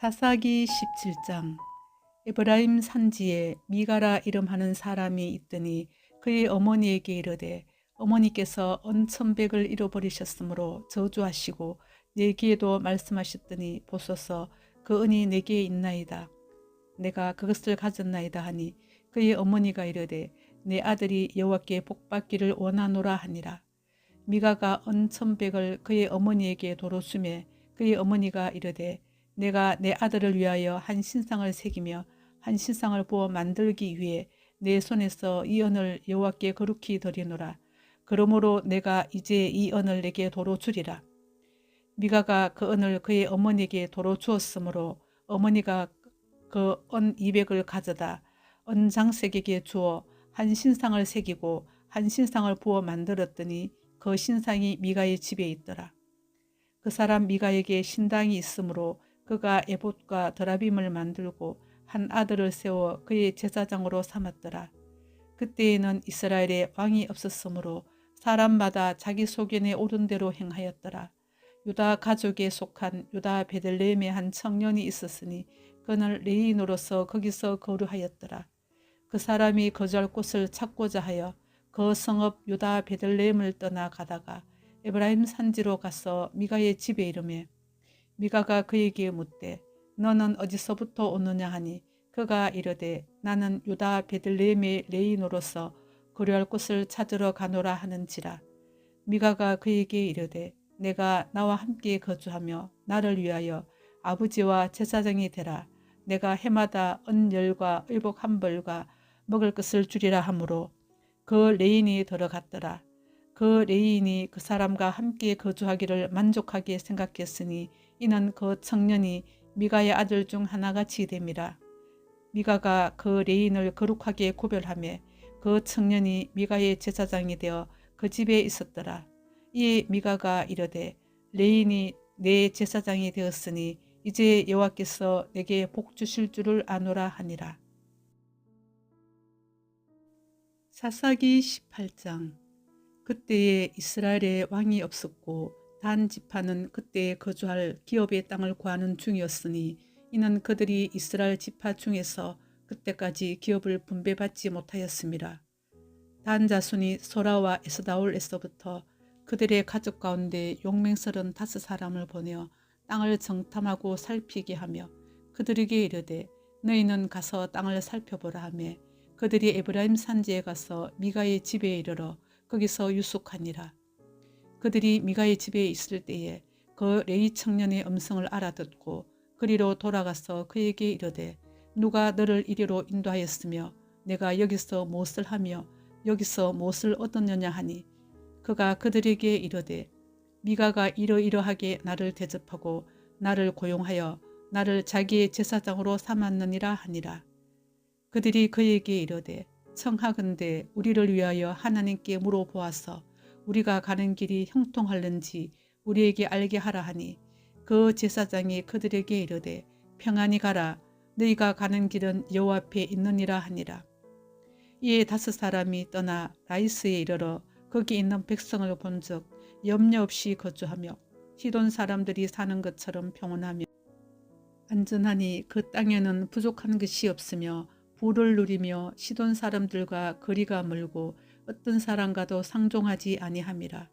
사사기 17장. 에브라임 산지에 미가라 이름하는 사람이 있더니 그의 어머니에게 이르되, 어머니께서 은 1,100을 잃어버리셨으므로 저주하시고 내게도 말씀하셨더니 보소서, 그 은이 내게 있나이다. 내가 그것을 가졌나이다 하니, 그의 어머니가 이르되, 내 아들이 여호와께 복받기를 원하노라 하니라. 미가가 은 1,100을 그의 어머니에게 도로 주매 그의 어머니가 이르되, 내가 내 아들을 위하여 한 신상을 새기며 한 신상을 부어 만들기 위해 내 손에서 이 은을 여호와께 거룩히 드리노라. 그러므로 내가 이제 이 은을 내게 도로 주리라. 미가가 그 은을 그의 어머니에게 도로 주었으므로 어머니가 그 은 200을 가져다 은 장색에게 주어 한 신상을 새기고 한 신상을 부어 만들었더니 그 신상이 미가의 집에 있더라. 그 사람 미가에게 신당이 있으므로 그가 에봇과 드라빔을 만들고 한 아들을 세워 그의 제사장으로 삼았더라. 그때에는 이스라엘에 왕이 없었으므로 사람마다 자기 소견에 오른 대로 행하였더라. 유다 가족에 속한 유다 베들레헴에 한 청년이 있었으니 그는 레인으로서 거기서 거류하였더라. 그 사람이 거주할 곳을 찾고자 하여 그 성읍 유다 베들레헴을 떠나 가다가 에브라임 산지로 가서 미가의 집에 이르매 미가가 그에게 묻되, 너는 어디서부터 오느냐 하니 그가 이르되, 나는 유다 베들레헴의 레인으로서 거류할 곳을 찾으러 가노라 하는지라. 미가가 그에게 이르되, 내가 나와 함께 거주하며 나를 위하여 아버지와 제사장이 되라. 내가 해마다 은 10과 의복 1벌과 먹을 것을 주리라 하므로 그 레인이 들어갔더라. 그 레인이 그 사람과 함께 거주하기를 만족하게 생각했으니 이는 그 청년이 미가의 아들 중 하나같이 됨이라. 미가가 그 레인을 거룩하게 구별하며 그 청년이 미가의 제사장이 되어 그 집에 있었더라. 이에 미가가 이르되, 레인이 내 제사장이 되었으니 이제 여호와께서 내게 복 주실 줄을 아노라 하니라. 사사기 18장. 그때에 이스라엘에 왕이 없었고 단 지파는 그때에 거주할 기업의 땅을 구하는 중이었으니 이는 그들이 이스라엘 지파 중에서 그때까지 기업을 분배받지 못하였음이라. 단 자손이 소라와 에스다올에서부터 그들의 가족 가운데 용맹스런 5사람을 보내어 땅을 정탐하고 살피게 하며 그들에게 이르되, 너희는 가서 땅을 살펴보라 하며 그들이 에브라임 산지에 가서 미가의 집에 이르러 거기서 유숙하니라. 그들이 미가의 집에 있을 때에 그 레위 청년의 음성을 알아듣고 그리로 돌아가서 그에게 이르되, 누가 너를 이리로 인도하였으며 내가 여기서 무엇을 하며 여기서 무엇을 얻었느냐 하니 그가 그들에게 이르되, 미가가 이러이러하게 나를 대접하고 나를 고용하여 나를 자기의 제사장으로 삼았느니라 하니라. 그들이 그에게 이르되, 청하건대 우리를 위하여 하나님께 물어보아서 우리가 가는 길이 형통할는지 우리에게 알게 하라 하니 그 제사장이 그들에게 이르되, 평안히 가라. 너희가 가는 길은 여호와 앞에 있느니라 하니라. 이에 5사람이 떠나 라이스에 이르러 거기 있는 백성을 본즉 염려 없이 거주하며 시돈 사람들이 사는 것처럼 평온하며 안전하니 그 땅에는 부족한 것이 없으며 부를 누리며 시돈 사람들과 거리가 멀고 어떤 사람과도 상종하지 아니함이라.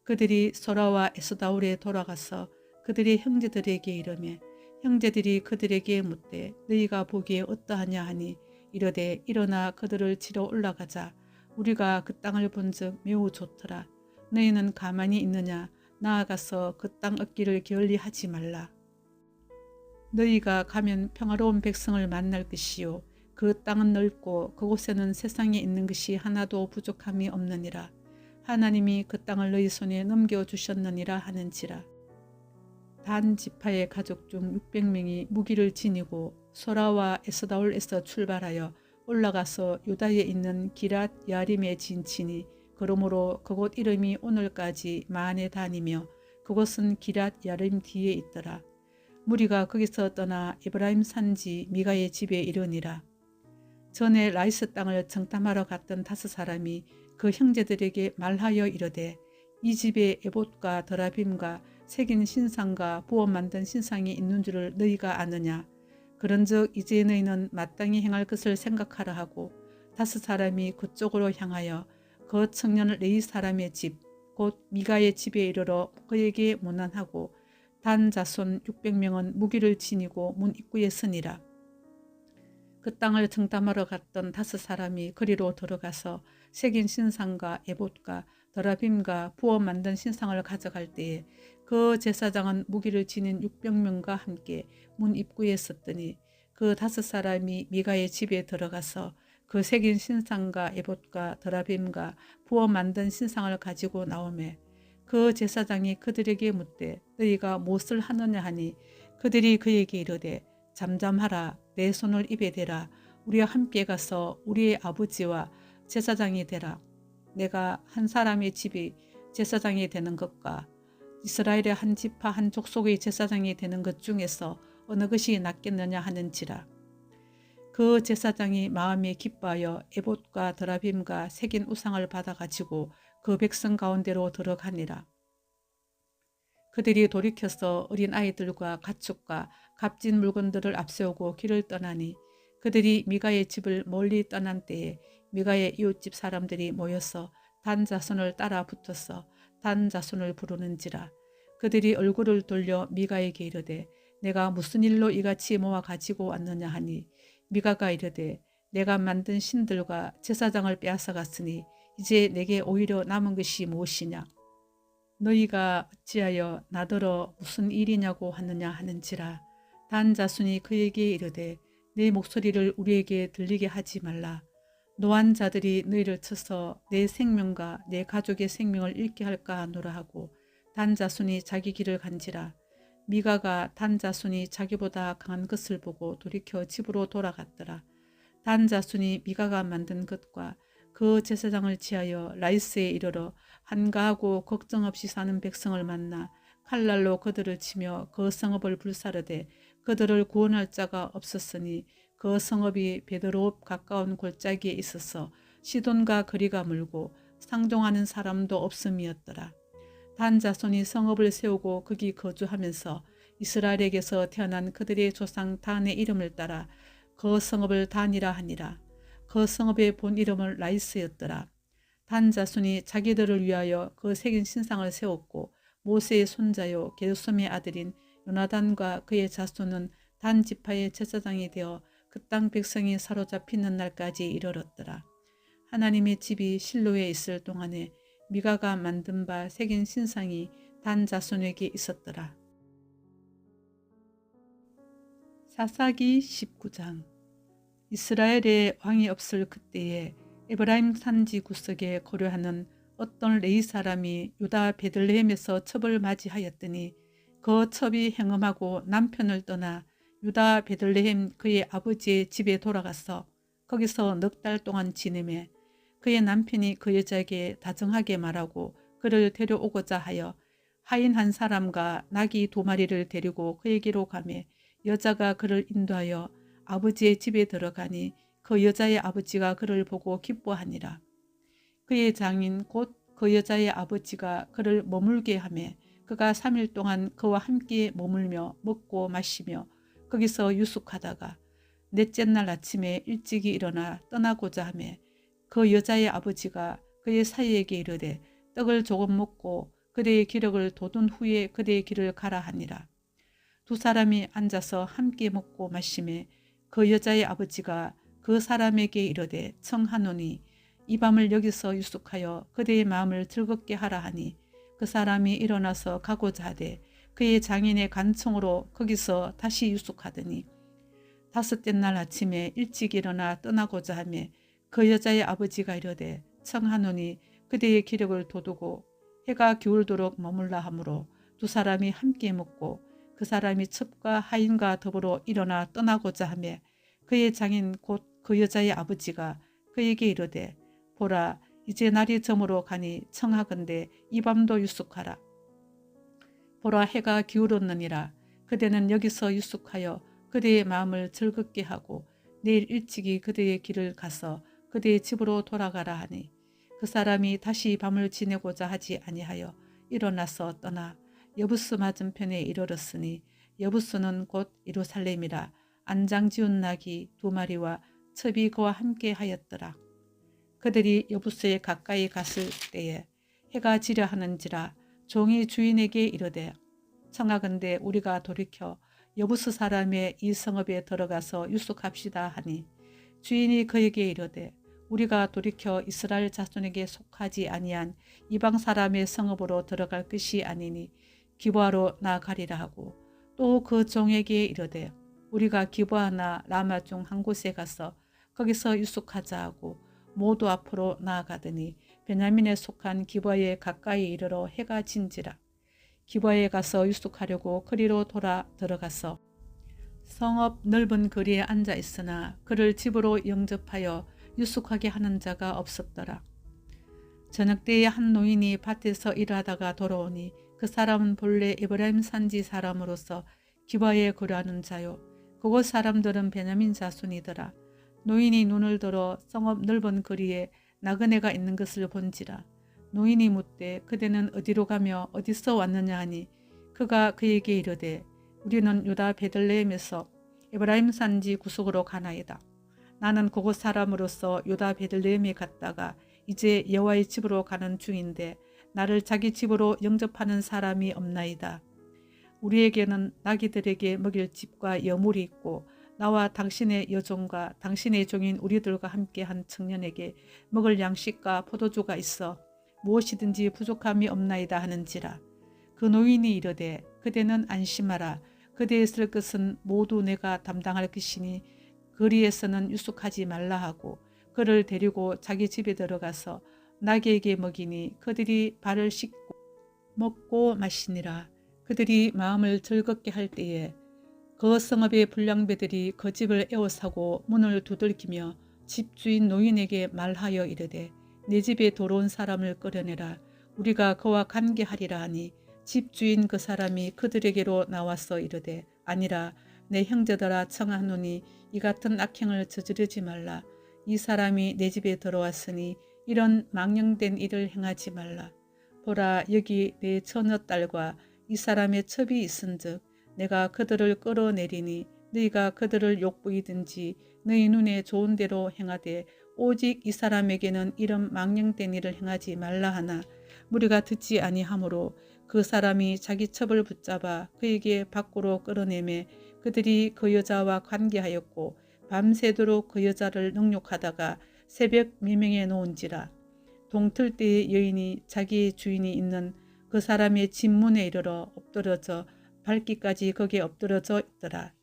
그들이 소라와 에스다올에 돌아가서 그들의 형제들에게 이르매 형제들이 그들에게 묻되, 너희가 보기에 어떠하냐 하니 이르되, 일어나 그들을 치러 올라가자. 우리가 그 땅을 본즉 매우 좋더라. 너희는 가만히 있느냐? 나아가서 그 땅 얻기를 게을리하지 말라. 너희가 가면 평화로운 백성을 만날 것이요 그 땅은 넓고 그곳에는 세상에 있는 것이 하나도 부족함이 없느니라. 하나님이 그 땅을 너희 손에 넘겨주셨느니라 하는지라. 단 지파의 가족 중 600명이 무기를 지니고 소라와 에스다올에서 출발하여 올라가서 유다에 있는 기랏 야림에 진치니 그러므로 그곳 이름이 오늘까지 마한에 다니며 그곳은 기랏 야림 뒤에 있더라. 무리가 거기서 떠나 에브라임 산지 미가의 집에 이르니라. 전에 라이스 땅을 정탐하러 갔던 5사람이 그 형제들에게 말하여 이르되, 이 집에 에봇과 드라빔과 새긴 신상과 부어 만든 신상이 있는 줄을 너희가 아느냐. 그런즉 이제 너희는 마땅히 행할 것을 생각하라 하고 5 사람이 그쪽으로 향하여 그 청년을 레위 사람의 집 곧 미가의 집에 이르러 그에게 문안하고 단 자손 600명은 무기를 지니고 문 입구에 서니라. 그 땅을 청담하러 갔던 5 사람이 거리로 들어가서 새긴 신상과 에봇과 더라빔과 부어 만든 신상을 가져갈 때에 그 제사장은 무기를 지닌 600명과 함께 문 입구에 섰더니 그 5 사람이 미가의 집에 들어가서 그 새긴 신상과 에봇과 더라빔과 부어 만든 신상을 가지고 나오매 그 제사장이 그들에게 묻되 너희가 무엇을 하느냐 하니 그들이 그에게 이르되 잠잠하라. 내 손을 입에 대라. 우리와 함께 가서 우리의 아버지와 제사장이 되라. 내가 한 사람의 집이 제사장이 되는 것과 이스라엘의 한 지파 한 족속의 제사장이 되는 것 중에서 어느 것이 낫겠느냐 하는지라. 그 제사장이 마음에 기뻐하여 에봇과 드라빔과 새긴 우상을 받아가지고 그 백성 가운데로 들어가니라. 그들이 돌이켜서 어린 아이들과 가축과 값진 물건들을 앞세우고 길을 떠나니 그들이 미가의 집을 멀리 떠난 때에 미가의 이웃집 사람들이 모여서 단 자손을 따라 붙어서 단 자손을 부르는지라. 그들이 얼굴을 돌려 미가에게 이르되 내가 무슨 일로 이같이 모아 가지고 왔느냐 하니 미가가 이르되 내가 만든 신들과 제사장을 빼앗아 갔으니 이제 내게 오히려 남은 것이 무엇이냐. 너희가 어찌하여 나더러 무슨 일이냐고 하느냐 하는지라. 단 자손이 그에게 이르되 내 목소리를 우리에게 들리게 하지 말라. 노한 자들이 너희를 쳐서 내 생명과 내 가족의 생명을 잃게 할까 하노라 하고 단 자손이 자기 길을 간지라. 미가가 단 자손이 자기보다 강한 것을 보고 돌이켜 집으로 돌아갔더라. 단 자손이 미가가 만든 것과 그 제사장을 지하여 라이스에 이르러 한가하고 걱정 없이 사는 백성을 만나 칼날로 그들을 치며 그 성읍을 불사르되 그들을 구원할 자가 없었으니 그 성읍이 베드로읍 가까운 골짜기에 있어서 시돈과 거리가 멀고 상종하는 사람도 없음이었더라. 단 자손이 성읍을 세우고 거기 거주하면서 이스라엘에게서 태어난 그들의 조상 단의 이름을 따라 그 성읍을 단이라 하니라. 그 성읍의 본 이름은 라이스였더라. 단 자손이 자기들을 위하여 그 새긴 신상을 세웠고 모세의 손자요 게르솜의 아들인 요나단과 그의 자손은 단 지파의 제사장이 되어 그 땅 백성이 사로잡히는 날까지 이르렀더라. 하나님의 집이 실로에 있을 동안에 미가가 만든 바 새긴 신상이 단 자손에게 있었더라. 사사기 19장. 이스라엘에 왕이 없을 그때에 에브라임 산지 구석에 거류하는 어떤 레위 사람이 유다 베들레헴에서 첩을 맞이하였더니 그 첩이 행음하고 남편을 떠나 유다 베들레헴 그의 아버지의 집에 돌아가서 거기서 넉 달 동안 지내매 그의 남편이 그 여자에게 다정하게 말하고 그를 데려오고자 하여 하인 한 사람과 나귀 2마리를 데리고 그에게로 가매 여자가 그를 인도하여 아버지의 집에 들어가니 그 여자의 아버지가 그를 보고 기뻐하니라. 그의 장인 곧 그 여자의 아버지가 그를 머물게 하매 그가 3일 동안 그와 함께 머물며 먹고 마시며 거기서 유숙하다가 넷째 날 아침에 일찍이 일어나 떠나고자 하매 그 여자의 아버지가 그의 사위에게 이르되 떡을 조금 먹고 그대의 기력을 돋운 후에 그대의 길을 가라 하니라. 2 사람이 앉아서 함께 먹고 마시매 그 여자의 아버지가 그 사람에게 이르되 청하노니 이 밤을 여기서 유숙하여 그대의 마음을 즐겁게 하라 하니 그 사람이 일어나서 가고자 하되 그의 장인의 간청으로 거기서 다시 유숙하더니 5째 날 아침에 일찍 일어나 떠나고자 하며 그 여자의 아버지가 이르되 청하노니 그대의 기력을 돋우고 해가 기울도록 머물라 하므로 2 사람이 함께 먹고 그 사람이 첩과 하인과 더불어 일어나 떠나고자 하며 그의 장인 곧 그 여자의 아버지가 그에게 이르되 보라 이제 날이 저물어 가니 청하건대 이 밤도 유숙하라. 보라 해가 기울었느니라. 그대는 여기서 유숙하여 그대의 마음을 즐겁게 하고 내일 일찍이 그대의 길을 가서 그대의 집으로 돌아가라 하니 그 사람이 다시 밤을 지내고자 하지 아니하여 일어나서 떠나 여부스 맞은편에 이르렀으니 여부스는 곧 예루살렘이라. 안장지운 낙이 2마리와 첩이 그와 함께 하였더라. 그들이 여부스에 가까이 갔을 때에 해가 지려 하는지라. 종이 주인에게 이르되 청하건대 우리가 돌이켜 여부스 사람의 이 성읍에 들어가서 유숙합시다 하니 주인이 그에게 이르되 우리가 돌이켜 이스라엘 자손에게 속하지 아니한 이방 사람의 성읍으로 들어갈 것이 아니니 기브아로 나아가리라 하고 또 그 종에게 이르되 우리가 기브아나 라마 중 한 곳에 가서 거기서 유숙하자 하고 모두 앞으로 나아가더니 베냐민에 속한 기브아에 가까이 이르러 해가 진지라. 기브아에 가서 유숙하려고 거리로 돌아 들어가서 성읍 넓은 거리에 앉아 있으나 그를 집으로 영접하여 유숙하게 하는 자가 없었더라. 저녁때에 한 노인이 밭에서 일하다가 돌아오니 그 사람은 본래 에브라임 산지 사람으로서 기브아에 거류하는 자요. 그곳 사람들은 베냐민 자손이더라. 노인이 눈을 들어 성읍 넓은 거리에 나그네가 있는 것을 본지라. 노인이 묻되 그대는 어디로 가며 어디서 왔느냐 하니 그가 그에게 이르되 우리는 유다 베들레헴에서 에브라임 산지 구석으로 가나이다. 나는 그곳 사람으로서 유다 베들레헴에 갔다가 이제 여호와의 집으로 가는 중인데 나를 자기 집으로 영접하는 사람이 없나이다. 우리에게는 나귀들에게 먹일 집과 여물이 있고 나와 당신의 여종과 당신의 종인 우리들과 함께 한 청년에게 먹을 양식과 포도주가 있어 무엇이든지 부족함이 없나이다 하는지라. 그 노인이 이르되 그대는 안심하라. 그대의 쓸 것은 모두 내가 담당할 것이니 거리에서는 유숙하지 말라 하고 그를 데리고 자기 집에 들어가서 나귀에게 먹이니 그들이 발을 씻고 먹고 마시니라. 그들이 마음을 즐겁게 할 때에 그 성읍의 불량배들이 그 집을 에워싸고 문을 두들기며 집주인 노인에게 말하여 이르되 내 집에 들어온 사람을 끌어내라. 우리가 그와 관계하리라 하니 집주인 그 사람이 그들에게로 나와서 이르되 아니라 내 형제들아 청하노니 이 같은 악행을 저지르지 말라. 이 사람이 내 집에 들어왔으니 이런 망령된 일을 행하지 말라. 보라 여기 내 처녀딸과 이 사람의 첩이 있은즉 내가 그들을 끌어내리니 너희가 그들을 욕보이든지 너희 눈에 좋은 대로 행하되 오직 이 사람에게는 이런 망령된 일을 행하지 말라 하나 무리가 듣지 아니하므로 그 사람이 자기 첩을 붙잡아 그에게 밖으로 끌어내매 그들이 그 여자와 관계하였고 밤새도록 그 여자를 능욕하다가 새벽 미명에 놓은지라. 동틀 때의 여인이 자기 주인이 있는 그 사람의 집문에 이르러 엎드러져 밟기까지 거기에 엎드러져 있더라.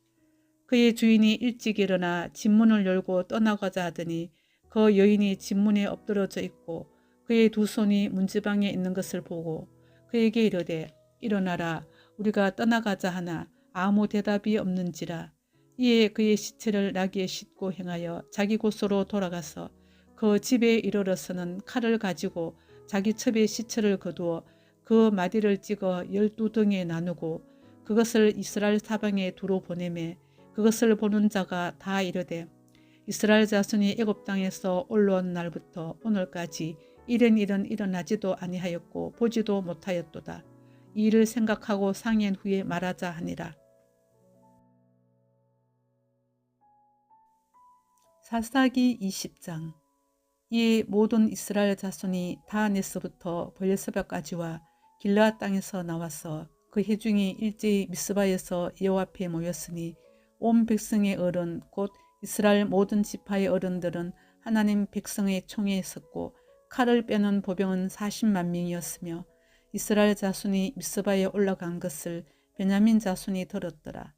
그의 주인이 일찍 일어나 집문을 열고 떠나가자 하더니 그 여인이 집문에 엎드러져 있고 그의 두 손이 문지방에 있는 것을 보고 그에게 이르되 일어나라 우리가 떠나가자 하나 아무 대답이 없는지라. 이에 그의 시체를 나귀에 싣고 행하여 자기 곳으로 돌아가서 그 집에 이르러서는 칼을 가지고 자기 첩의 시체를 거두어 그 마디를 찍어 12등에 나누고 그것을 이스라엘 사방에 두루 보내매 그것을 보는 자가 다 이르되 이스라엘 자손이 애굽 땅에서 올라온 날부터 오늘까지 이런 일은 일어나지도 아니하였고 보지도 못하였도다. 이 일을 생각하고 상의한 후에 말하자 하니라. 사사기 20장. 이 모든 이스라엘 자손이 다네스부터 브엘세바까지와 길르앗 땅에서 나와서 그 회중이 일제히 미스바에서 여호와 앞에 모였으니 온 백성의 어른 곧 이스라엘 모든 지파의 어른들은 하나님 백성의 총에 섰고 칼을 빼는 보병은 40만 명이었으며 이스라엘 자손이 미스바에 올라간 것을 베냐민 자손이 들었더라.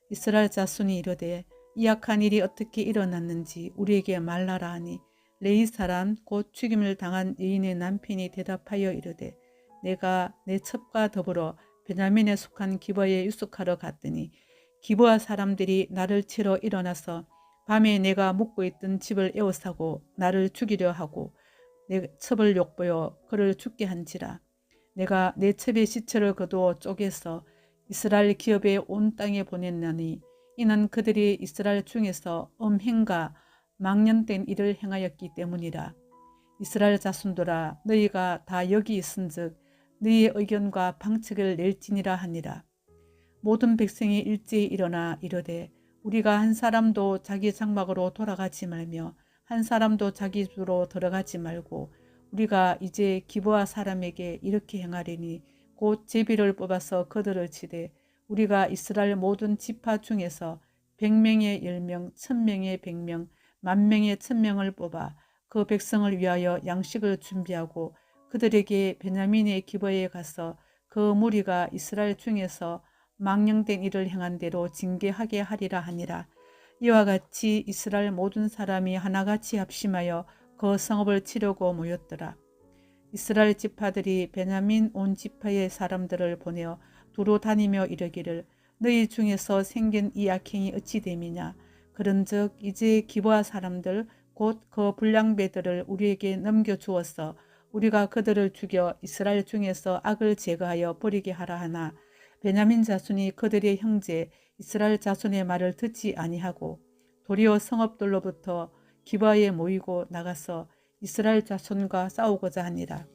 이스라엘 자손이 이르되 이 악한 일이 어떻게 일어났는지 우리에게 말하라 하니 레위 사람 곧 죽임을 당한 여인의 남편이 대답하여 이르되 내가 내 첩과 더불어 베냐민에 속한 기브아에 유숙하러 갔더니 기브아 사람들이 나를 치러 일어나서 밤에 내가 묵고 있던 집을 에워싸고 나를 죽이려 하고 내 첩을 욕보여 그를 죽게 한지라. 내가 내 첩의 시체를 거두어 쪼개서 이스라엘 기업의 온 땅에 보냈나니 이는 그들이 이스라엘 중에서 음행과 망령된 일을 행하였기 때문이라. 이스라엘 자손들아 너희가 다 여기 있은즉 너희의 의견과 방책을 낼지니라 하니라. 모든 백성이 일제히 일어나 이르되 우리가 한 사람도 자기 장막으로 돌아가지 말며 한 사람도 자기 집으로 들어가지 말고 우리가 이제 기브아 사람에게 이렇게 행하리니 곧 제비를 뽑아서 그들을 치되 우리가 이스라엘 모든 지파 중에서 100명의 10명, 1000명의 100명, 10,000명의 1000명을 뽑아 그 백성을 위하여 양식을 준비하고 그들에게 베냐민의 기브아에 가서 그 무리가 이스라엘 중에서 망령된 일을 행한 대로 징계하게 하리라 하니라. 이와 같이 이스라엘 모든 사람이 하나같이 합심하여 그 성읍을 치려고 모였더라. 이스라엘 지파들이 베냐민 온 지파의 사람들을 보내어 두루 다니며 이르기를 너희 중에서 생긴 이 악행이 어찌 됨이냐. 그런즉 이제 기브아 사람들 곧 그 불량배들을 우리에게 넘겨주어서 우리가 그들을 죽여 이스라엘 중에서 악을 제거하여 버리게 하라 하나 베냐민 자손이 그들의 형제 이스라엘 자손의 말을 듣지 아니하고 도리어 성읍들로부터 기브아에 모이고 나가서 이스라엘 자손과 싸우고자 하니라.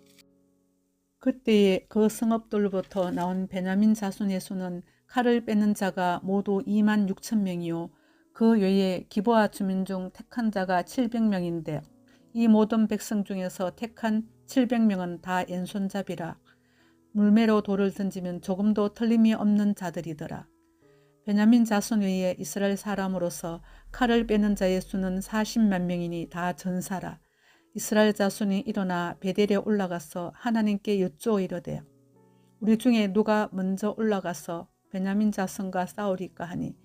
그때에 그 성읍들로부터 나온 베냐민 자손의 수는 칼을 빼는 자가 모두 26,000명이요 그 외에 기브아 주민 중 택한 자가 700명인데 이 모든 백성 중에서 택한 700명은 다 왼손잡이라. 물매로 돌을 던지면 조금도 틀림이 없는 자들이더라. 베냐민 자손 외에 이스라엘 사람으로서 칼을 빼는 자의 수는 40만 명이니 다 전사라. 이스라엘 자손이 일어나 베델에 올라가서 하나님께 여쭈어 이르되 우리 중에 누가 먼저 올라가서 베냐민 자손과 싸우리까 하니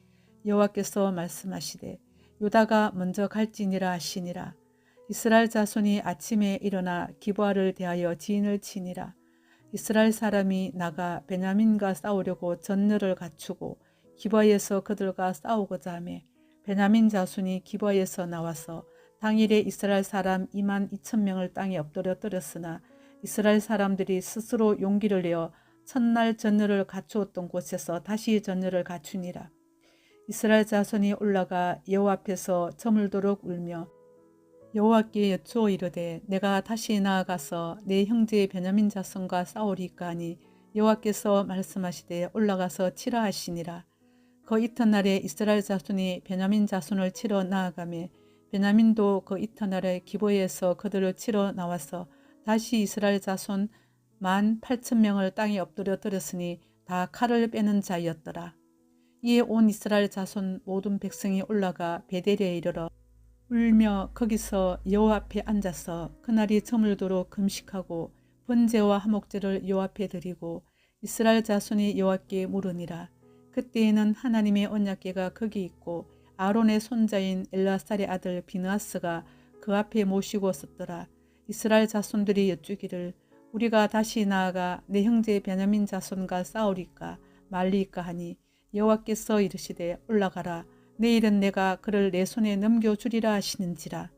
여호와께서 말씀하시되 유다가 먼저 갈지니라 하시니라. 이스라엘 자손이 아침에 일어나 기브아를 대하여 진을 치니라. 이스라엘 사람이 나가 베냐민과 싸우려고 전열을 갖추고 기브아에서 그들과 싸우고자 하매 베냐민 자손이 기브아에서 나와서 당일에 이스라엘 사람 22,000명을 땅에 엎드려 떨었으나 이스라엘 사람들이 스스로 용기를 내어 첫날 전열을 갖추었던 곳에서 다시 전열을 갖추니라. 이스라엘 자손이 올라가 여호와 앞에서 저물도록 울며 여호와께 여쭈어 이르되 내가 다시 나아가서 내 형제 베냐민 자손과 싸우리까 하니 여호와께서 말씀하시되 올라가서 치라 하시니라. 그 이튿날에 이스라엘 자손이 베냐민 자손을 치러 나아가매 베냐민도 그 이튿날에 기브아에서 그들을 치러 나와서 다시 이스라엘 자손 18,000명을 땅에 엎드려 들었으니 다 칼을 빼는 자였더라. 이에 온 이스라엘 자손 모든 백성이 올라가 베델에 이르러 울며 거기서 여호와 앞에 앉아서 그날이 저물도록 금식하고 번제와 화목제를 여호와 앞에 드리고 이스라엘 자손이 여호와께 물으니라. 그때에는 하나님의 언약궤가 거기 있고 아론의 손자인 엘라살의 아들 비느하스가 그 앞에 모시고 섰더라. 이스라엘 자손들이 여쭈기를 우리가 다시 나아가 내 형제 베냐민 자손과 싸우리까 말리까 하니 여호와께서 이르시되 올라가라. 내일은 내가 그를 내 손에 넘겨주리라 하시는지라.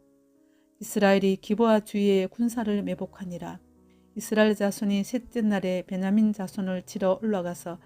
이스라엘이 기브아 주위에 군사를 매복하니라. 이스라엘 자손이 셋째 날에 베냐민 자손을 치러 올라가서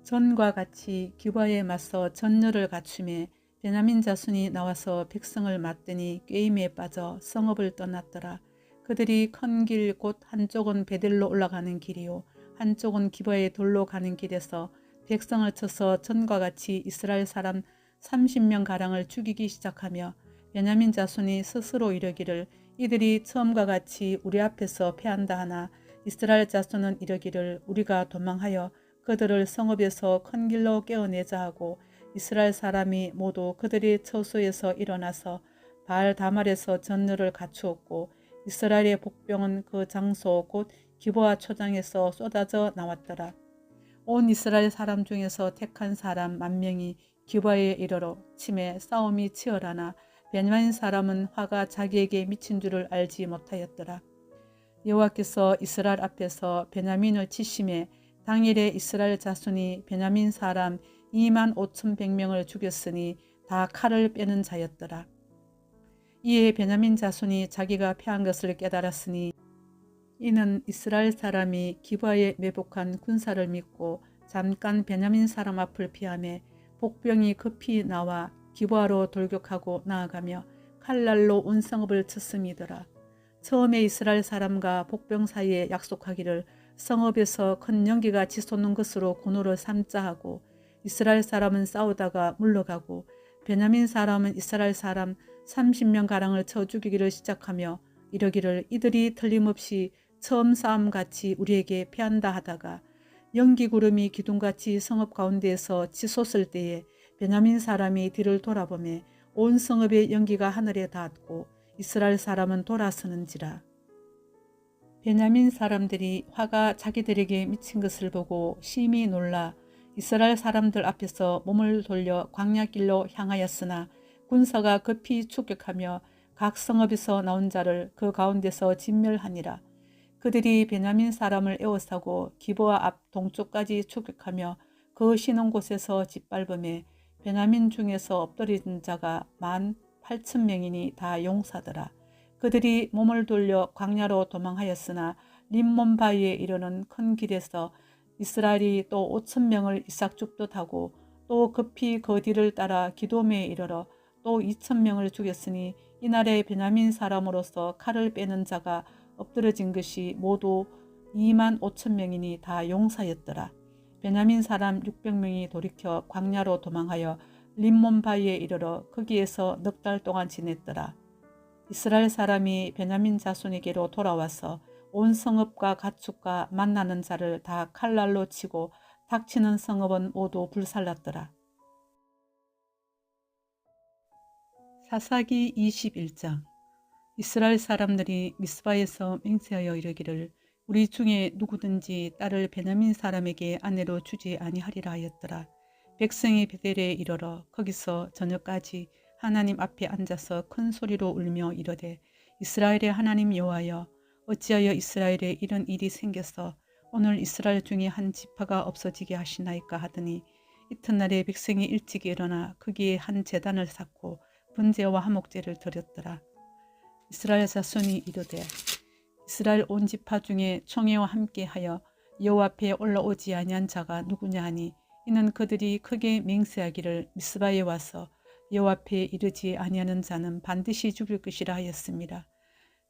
전과 같이 기브아에 맞서 전열을 갖추매 베냐민 자손이 나와서 백성을 맞더니 꾀임에 빠져 성읍을 떠났더라. 그들이 큰 길 곧 한쪽은 베델로 올라가는 길이요 한쪽은 기브아에 돌로 가는 길에서 백성을 쳐서 전과 같이 이스라엘 사람 30명가량을 죽이기 시작하며 베냐민 자손이 스스로 이르기를 이들이 처음과 같이 우리 앞에서 패한다 하나 이스라엘 자손은 이르기를 우리가 도망하여 그들을 성읍에서 큰 길로 깨어내자 하고 이스라엘 사람이 모두 그들의 처소에서 일어나서 바알 다말에서 전열을 갖추었고 이스라엘의 복병은 그 장소 곧 기브아 초장에서 쏟아져 나왔더라. 온 이스라엘 사람 중에서 택한 사람 10,000명이 기브아에 이르러 침에 싸움이 치열하나 베냐민 사람은 화가 자기에게 미친 줄을 알지 못하였더라. 여호와께서 이스라엘 앞에서 베냐민을 치심에 당일에 이스라엘 자손이 베냐민 사람 25,100명을 죽였으니 다 칼을 빼는 자였더라. 이에 베냐민 자손이 자기가 패한 것을 깨달았으니 이는 이스라엘 사람이 기브아에 매복한 군사를 믿고 잠깐 베냐민 사람 앞을 피하며 복병이 급히 나와 기브아로 돌격하고 나아가며 칼날로 온 성읍을 쳤음이더라. 처음에 이스라엘 사람과 복병 사이에 약속하기를 성읍에서 큰 연기가 치솟는 것으로 군호를 삼자 하고 이스라엘 사람은 싸우다가 물러가고 베냐민 사람은 이스라엘 사람 30명 가량을 쳐 죽이기를 시작하며 이러기를 이들이 틀림없이 처음 싸움같이 우리에게 패한다 하다가 연기 구름이 기둥같이 성읍 가운데에서 치솟을 때에 베냐민 사람이 뒤를 돌아보매 온 성읍의 연기가 하늘에 닿았고 이스라엘 사람은 돌아서는지라. 베냐민 사람들이 화가 자기들에게 미친 것을 보고 심히 놀라 이스라엘 사람들 앞에서 몸을 돌려 광야길로 향하였으나 군사가 급히 추격하며 각 성읍에서 나온 자를 그 가운데서 진멸하니라. 그들이 베냐민 사람을 에워싸고 기브아 앞 동쪽까지 추격하며 그 쉬는 곳에서 짓밟음에 베냐민 중에서 엎드린 자가 18,000명이니 다 용사더라. 그들이 몸을 돌려 광야로 도망하였으나 림몬 바위에 이르는 큰 길에서 이스라엘이 또 5,000명을 이삭죽듯하고 또 급히 그 뒤를 따라 기돔에 이르러 또 2,000명을 죽였으니 이날에 베냐민 사람으로서 칼을 빼는 자가 엎드러진 것이 모두 25,000명이니 다 용사였더라. 베냐민 사람 600명이 돌이켜 광야로 도망하여 림몬 바위에 이르러 거기에서 넉 달 동안 지냈더라. 이스라엘 사람이 베냐민 자손에게로 돌아와서 온 성읍과 가축과 만나는 자를 다 칼날로 치고 닥치는 성읍은 모두 불살랐더라. 사사기 21장. 이스라엘 사람들이 미스바에서 맹세하여 이르기를 우리 중에 누구든지 딸을 베냐민 사람에게 아내로 주지 아니하리라 하였더라. 백성이 베델에 이르러 거기서 저녁까지 하나님 앞에 앉아서 큰 소리로 울며 이르되 이스라엘의 하나님 여호와여 어찌하여 이스라엘에 이런 일이 생겨서 오늘 이스라엘 중에 한 지파가 없어지게 하시나이까 하더니 이튿날에 백성이 일찍 일어나 거기에 한 제단을 쌓고 번제와 화목제를 드렸더라. 이스라엘 자손이 이르되 이스라엘 온 지파 중에 총회와 함께하여 여호와 앞에 올라오지 아니한 자가 누구냐 하니 이는 그들이 크게 맹세하기를 미스바에 와서 여호와 앞에 이르지 아니하는 자는 반드시 죽일 것이라 하였습니다.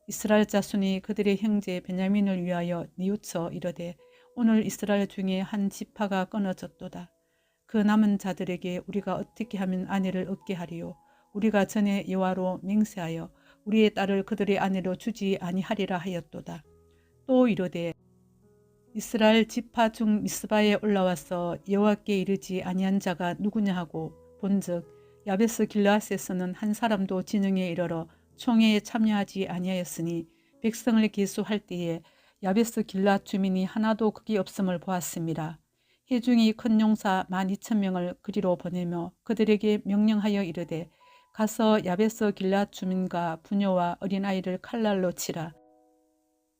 이스라엘 자손이 그들의 형제 베냐민을 위하여 뉘우쳐 이르되 오늘 이스라엘 중에 한 지파가 끊어졌도다. 그 남은 자들에게 우리가 어떻게 하면 아내를 얻게 하리요. 우리가 전에 여호와로 맹세하여 우리의 딸을 그들의 아내로 주지 아니하리라 하였도다. 또 이르되 이스라엘 지파 중 미스바에 올라와서 여호와께 이르지 아니한 자가 누구냐 하고 본즉 야베스 길르앗에서는 한 사람도 진영에 이르러 총회에 참여하지 아니하였으니 백성을 계수할 때에 야베스 길르앗 주민이 하나도 거기 없음을 보았습니다. 회중이 큰 용사 12,000명을 그리로 보내며 그들에게 명령하여 이르되 가서 야베스 길르앗 주민과 부녀와 어린아이를 칼날로 치라.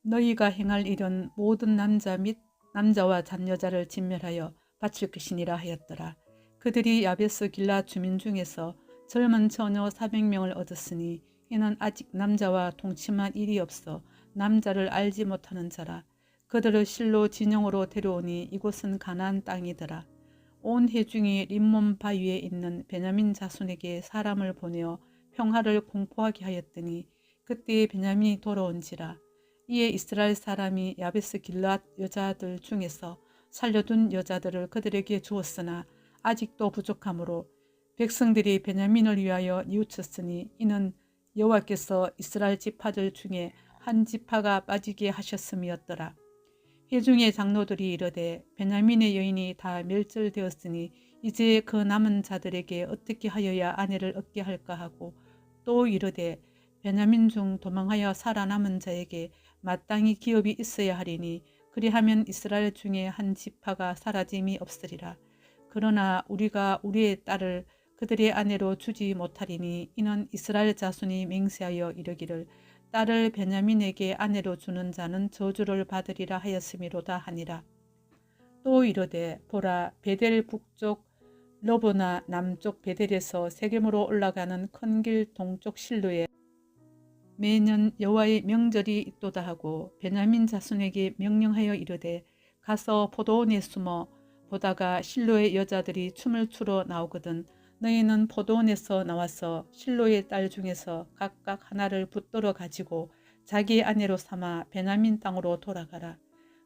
너희가 행할 일은 모든 남자 및 남자와 잔여자를 진멸하여 바칠 것이니라 하였더라. 그들이 야베스 길르앗 주민 중에서 젊은 처녀 400명을 얻었으니 이는 아직 남자와 동침한 일이 없어 남자를 알지 못하는 자라. 그들을 실로 진영으로 데려오니 이곳은 가나안 땅이더라. 온 회중이 림몬 바위에 있는 베냐민 자손에게 사람을 보내어 평화를 공포하게 하였더니 그때에 베냐민이 돌아온지라. 이에 이스라엘 사람이 야베스 길르앗 여자들 중에서 살려둔 여자들을 그들에게 주었으나 아직도 부족하므로 백성들이 베냐민을 위하여 뉘우쳤으니 이는 여호와께서 이스라엘 지파들 중에 한 지파가 빠지게 하셨음이었더라. 회중의 장로들이 이르되 베냐민의 여인이 다 멸절되었으니 이제 그 남은 자들에게 어떻게 하여야 아내를 얻게 할까 하고 또 이르되 베냐민 중 도망하여 살아남은 자에게 마땅히 기업이 있어야 하리니 그리하면 이스라엘 중에 한 지파가 사라짐이 없으리라. 그러나 우리가 우리의 딸을 그들의 아내로 주지 못하리니 이는 이스라엘 자손이 맹세하여 이르기를 딸을 베냐민에게 아내로 주는 자는 저주를 받으리라 하였음이로다 하니라. 또 이르되 보라 베델 북쪽 러보나 남쪽 베델에서 세겜으로 올라가는 큰 길 동쪽 실로에 매년 여호와의 명절이 있도다 하고 베냐민 자손에게 명령하여 이르되 가서 포도원에 숨어 보다가 실로의 여자들이 춤을 추러 나오거든 너희는 포도원에서 나와서 실로의 딸 중에서 각각 하나를 붙들어 가지고 자기 아내로 삼아 베냐민 땅으로 돌아가라.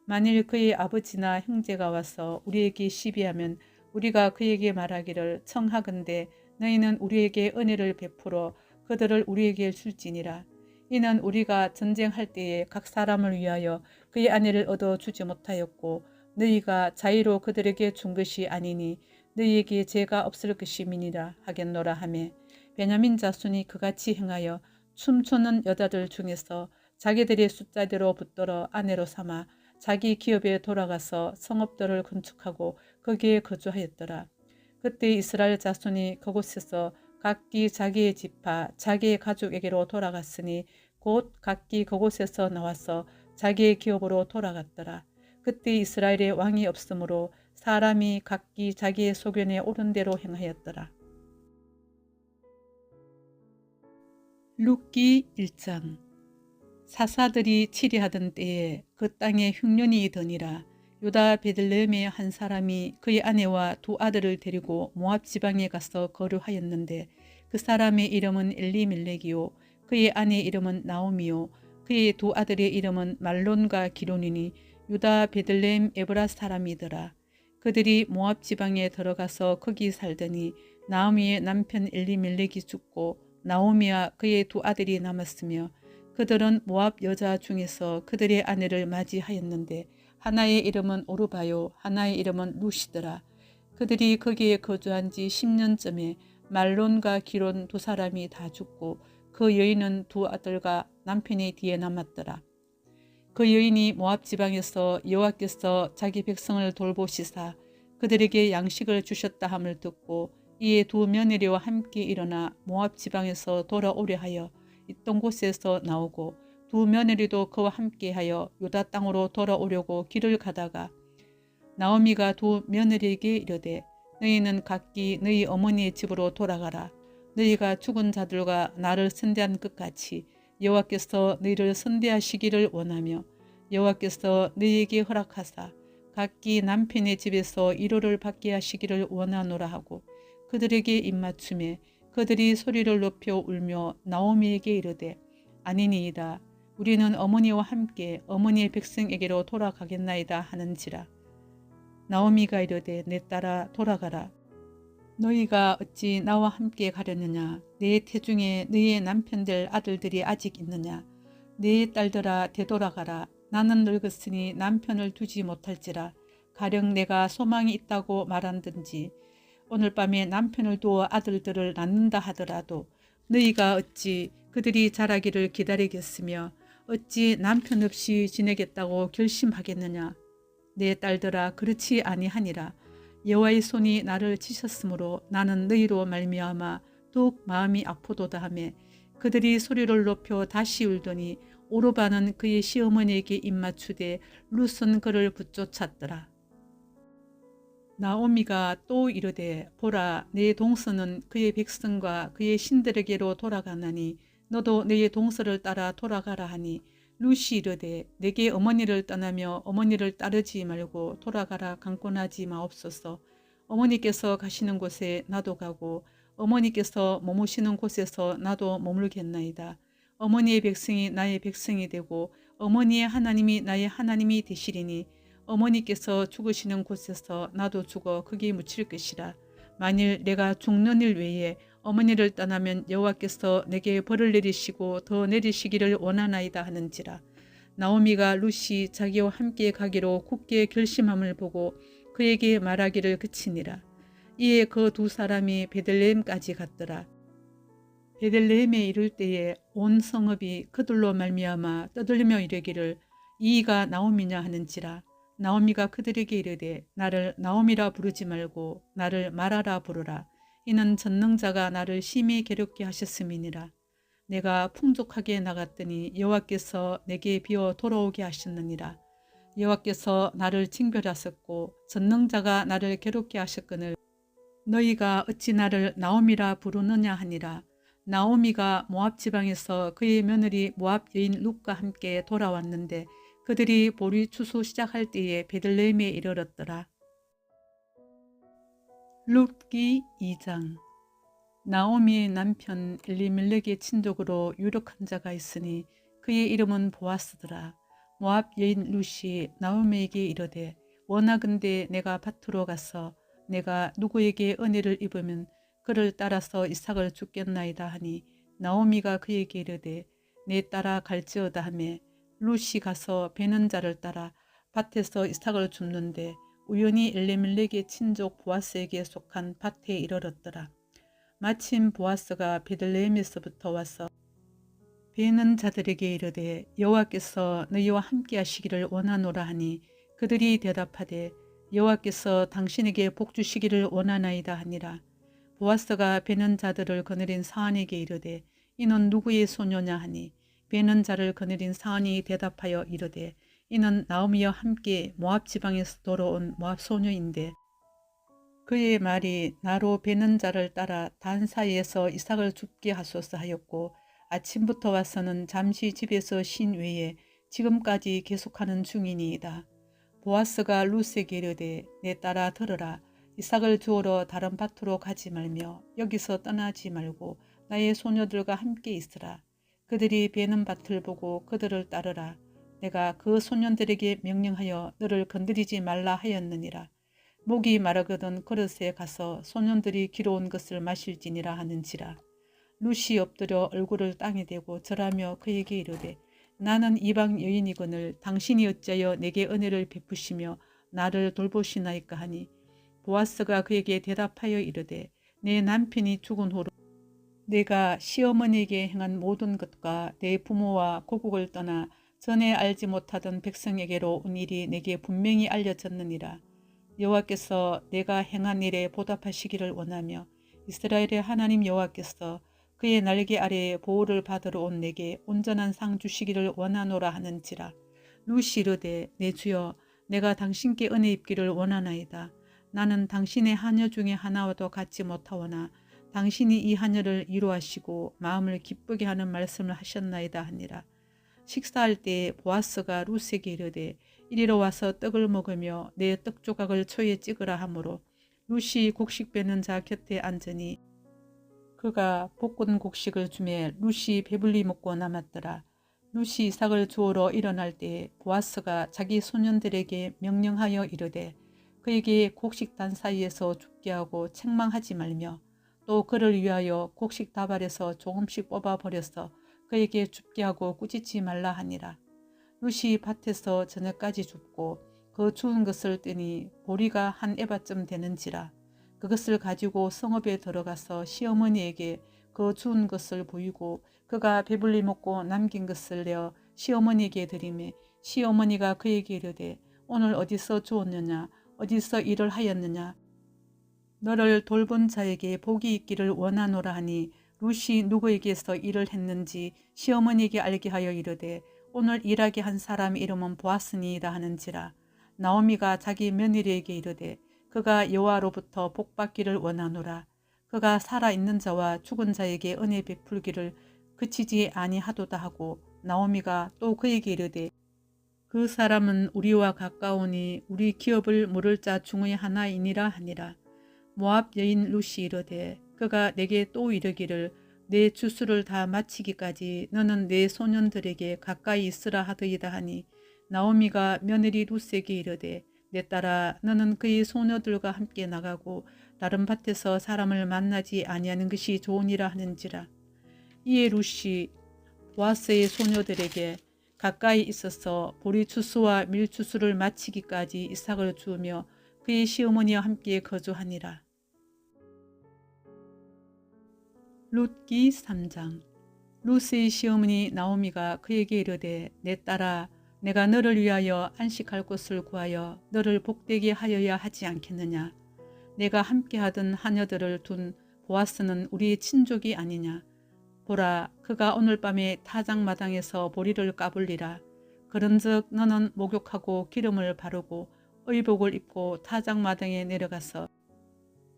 만일 그의 아버지나 형제가 와서 우리에게 시비하면 우리가 그에게 말하기를 청하건대 너희는 우리에게 은혜를 베풀어 그들을 우리에게 줄지니라. 이는 우리가 전쟁할 때에 각 사람을 위하여 그의 아내를 얻어 주지 못하였고 너희가 자의로 그들에게 준 것이 아니니 너희에게 죄가 없을 것임이니라 하겠노라 하매 베냐민 자손이 그같이 행하여 춤추는 여자들 중에서 자기들의 숫자대로 붙들어 아내로 삼아 자기 기업에 돌아가서 성읍들을 건축하고 거기에 거주하였더라. 그때 이스라엘 자손이 그곳에서 각기 자기의 지파 자기의 가족에게로 돌아갔으니 곧 각기 그곳에서 나와서 자기의 기업으로 돌아갔더라. 그때 이스라엘에 왕이 없으므로 사람이 각기 자기의 소견에 옳은 대로 행하였더라. 룻기 1장. 사사들이 치리하던 때에 그 땅에 흉년이 드니라. 유다 베들레헴의 한 사람이 그의 아내와 두 아들을 데리고 모압 지방에 가서 거류하였는데 그 사람의 이름은 엘리멜렉이요 그의 아내의 이름은 나오미요 그의 두 아들의 이름은 말론과 기론이니 유다 베들레헴 에브라 사람이더라. 그들이 모압 지방에 들어가서 거기 살더니 나오미의 남편 엘리멜렉이 죽고 나오미와 그의 두 아들이 남았으며 그들은 모압 여자 중에서 그들의 아내를 맞이하였는데 하나의 이름은 오르바요 하나의 이름은 루시더라. 그들이 거기에 거주한 지 10년쯤에 말론과 기론 두 사람이 다 죽고 그 여인은 두 아들과 남편의 뒤에 남았더라. 그 여인이 모압 지방에서 여호와께서 자기 백성을 돌보시사 그들에게 양식을 주셨다 함을 듣고 이에 두 며느리와 함께 일어나 모압 지방에서 돌아오려 하여 있던 곳에서 나오고 두 며느리도 그와 함께하여 유다 땅으로 돌아오려고 길을 가다가 나오미가 두 며느리에게 이르되 너희는 각기 너희 어머니의 집으로 돌아가라. 너희가 죽은 자들과 나를 선대한 것 같이 여호와께서 너희를 선대하시기를 원하며 여호와께서 너희에게 허락하사 각기 남편의 집에서 위로를 받게 하시기를 원하노라 하고 그들에게 입맞춤에 그들이 소리를 높여 울며 나오미에게 이르되 아니니이다. 우리는 어머니와 함께 어머니의 백성에게로 돌아가겠나이다 하는지라. 나오미가 이르되 내 딸아 돌아가라. 너희가 어찌 나와 함께 가려느냐. 내 태중에 너희의 남편 될 아들들이 아직 있느냐. 내 딸들아 되돌아가라. 나는 늙었으니 남편을 두지 못할지라. 가령 내가 소망이 있다고 말한든지 오늘 밤에 남편을 두어 아들들을 낳는다 하더라도 너희가 어찌 그들이 자라기를 기다리겠으며 어찌 남편 없이 지내겠다고 결심하겠느냐. 내 딸들아 그렇지 아니하니라. 여호와의 손이 나를 치셨으므로 나는 너희로 말미암아 더욱 마음이 아프도다 하매 그들이 소리를 높여 다시 울더니 오르바는 그의 시어머니에게 입맞추되 룻은 그를 붙쫓았더라. 나오미가 또 이르되 보라 내 동서는 그의 백성과 그의 신들에게로 돌아가나니 너도 너의 동서를 따라 돌아가라 하니 룻이 이르되 내게 어머니를 떠나며 어머니를 따르지 말고 돌아가라 강권하지 마옵소서. 어머니께서 가시는 곳에 나도 가고 어머니께서 머무시는 곳에서 나도 머물겠나이다. 어머니의 백성이 나의 백성이 되고 어머니의 하나님이 나의 하나님이 되시리니 어머니께서 죽으시는 곳에서 나도 죽어 거기 묻힐 것이라. 만일 내가 죽는 일 외에 어머니를 떠나면 여호와께서 내게 벌을 내리시고 더 내리시기를 원하나이다 하는지라. 나오미가 룻이 자기와 함께 가기로 굳게 결심함을 보고 그에게 말하기를 그치니라. 이에 그 두 사람이 베들레헴까지 갔더라. 베들레헴에 이를 때에 온 성읍이 그들로 말미암아 떠들며 이르기를 이가 나오미냐 하는지라. 나오미가 그들에게 이르되 나를 나오미라 부르지 말고 나를 마라라 부르라. 이는 전능자가 나를 심히 괴롭게 하셨음이니라. 내가 풍족하게 나갔더니 여호와께서 내게 비어 돌아오게 하셨느니라. 여호와께서 나를 징벌하셨고 전능자가 나를 괴롭게 하셨거늘 너희가 어찌 나를 나오미라 부르느냐 하니라. 나오미가 모압 지방에서 그의 며느리 모압 여인 룻과 함께 돌아왔는데 그들이 보리 추수 시작할 때에 베들레헴에 이르렀더라. 룻기 2장. 나오미의 남편 엘리멜렉의 친족으로 유력한 자가 있으니 그의 이름은 보아스더라. 모압 여인 룻이 나오미에게 이르되 원하건대 내가 밭으로 가서 내가 누구에게 은혜를 입으면 그를 따라서 이삭을 죽겠나이다 하니 나오미가 그에게 이르되 내 따라 갈지어다 하매 룻이 가서 베는 자를 따라 밭에서 이삭을 줍는데 우연히 엘레멜렉의 친족 보아스에게 속한 밭에 이르렀더라. 마침 보아스가 베들레헴에서부터 와서 베는 자들에게 이르되 여호와께서 너희와 함께 하시기를 원하노라 하니 그들이 대답하되 여호와께서 당신에게 복 주시기를 원하나이다 하니라. 보아스가 베는 자들을 거느린 사안에게 이르되 이는 누구의 소녀냐 하니 베는 자를 거느린 사안이 대답하여 이르되 이는 나오미와 함께 모압 지방에서 돌아온 모압 소녀인데 그의 말이 나로 베는 자를 따라 단 사이에서 이삭을 줍게 하소서 하였고 아침부터 와서는 잠시 집에서 쉰 외에 지금까지 계속하는 중이니이다. 보아스가 룻에게 이르되 내 따라 들으라. 이삭을 주우러 다른 밭으로 가지 말며 여기서 떠나지 말고 나의 소녀들과 함께 있으라. 그들이 베는 밭을 보고 그들을 따르라. 내가 그 소년들에게 명령하여 너를 건드리지 말라 하였느니라. 목이 마르거든 그릇에 가서 소년들이 기러온 것을 마실지니라 하는지라. 룻이 엎드려 얼굴을 땅에 대고 절하며 그에게 이르되 나는 이방 여인이거늘 당신이 어찌하여 내게 은혜를 베푸시며 나를 돌보시나이까 하니 보아스가 그에게 대답하여 이르되 내 남편이 죽은 후로 내가 시어머니에게 행한 모든 것과 내 부모와 고국을 떠나 전에 알지 못하던 백성에게로 온 일이 내게 분명히 알려졌느니라. 여호와께서 내가 행한 일에 보답하시기를 원하며 이스라엘의 하나님 여호와께서 그의 날개 아래에 보호를 받으러 온 내게 온전한 상 주시기를 원하노라 하는지라. 룻이 이르되 내 주여 내가 당신께 은혜 입기를 원하나이다. 나는 당신의 하녀 중에 하나와도 같지 못하오나 당신이 이 하녀를 이루하시고 마음을 기쁘게 하는 말씀을 하셨나이다 하니라. 식사할 때에 보아스가 룻에게 이르되 이리로 와서 떡을 먹으며 내 떡 조각을 초에 찍으라 하므로 룻이 곡식 베는 자 곁에 앉으니 그가 볶은 곡식을 주매 룻이 배불리 먹고 남았더라. 룻이 이삭을 주우러 일어날 때에 보아스가 자기 소년들에게 명령하여 이르되 그에게 곡식단 사이에서 죽게 하고 책망하지 말며 또 그를 위하여 곡식 다발에서 조금씩 뽑아 버려서 그에게 줍게 하고 꾸짖지 말라 하니라. 룻이 밭에서 저녁까지 줍고 그 주운 것을 뜨니 보리가 한 에바쯤 되는지라. 그것을 가지고 성읍에 들어가서 시어머니에게 그 주운 것을 보이고 그가 배불리 먹고 남긴 것을 내어 시어머니에게 드리매 시어머니가 그에게 이르되 오늘 어디서 주었느냐 어디서 일을 하였느냐 너를 돌본 자에게 복이 있기를 원하노라 하니 룻이 누구에게서 일을 했는지 시어머니에게 알게 하여 이르되 오늘 일하게 한 사람의 이름은 보아스니이다 하는지라. 나오미가 자기 며느리에게 이르되 그가 여호와로부터 복받기를 원하노라. 그가 살아있는 자와 죽은 자에게 은혜 베풀기를 그치지 아니하도다 하고 나오미가 또 그에게 이르되 그 사람은 우리와 가까우니 우리 기업을 물을 자 중의 하나이니라 하니라. 모압 여인 룻이 이르되 그가 내게 또 이르기를 내 주수를 다 마치기까지 너는 내 소년들에게 가까이 있으라 하더이다 하니 나오미가 며느리 룻에게 이르되 내 딸아 너는 그의 소녀들과 함께 나가고 다른 밭에서 사람을 만나지 아니하는 것이 좋으니라 하는지라. 이에 룻이 보아스의 소녀들에게 가까이 있어서 보리 추수와 밀 추수를 마치기까지 이삭을 주우며 그의 시어머니와 함께 거주하니라. 룻기 3장. 룻의 시어머니 나오미가 그에게 이르되 내 딸아 내가 너를 위하여 안식할 곳을 구하여 너를 복되게 하여야 하지 않겠느냐. 내가 함께하던 하녀들을 둔 보아스는 우리의 친족이 아니냐. 보라 그가 오늘 밤에 타작마당에서 보리를 까불리라. 그런즉 너는 목욕하고 기름을 바르고 의복을 입고 타작마당에 내려가서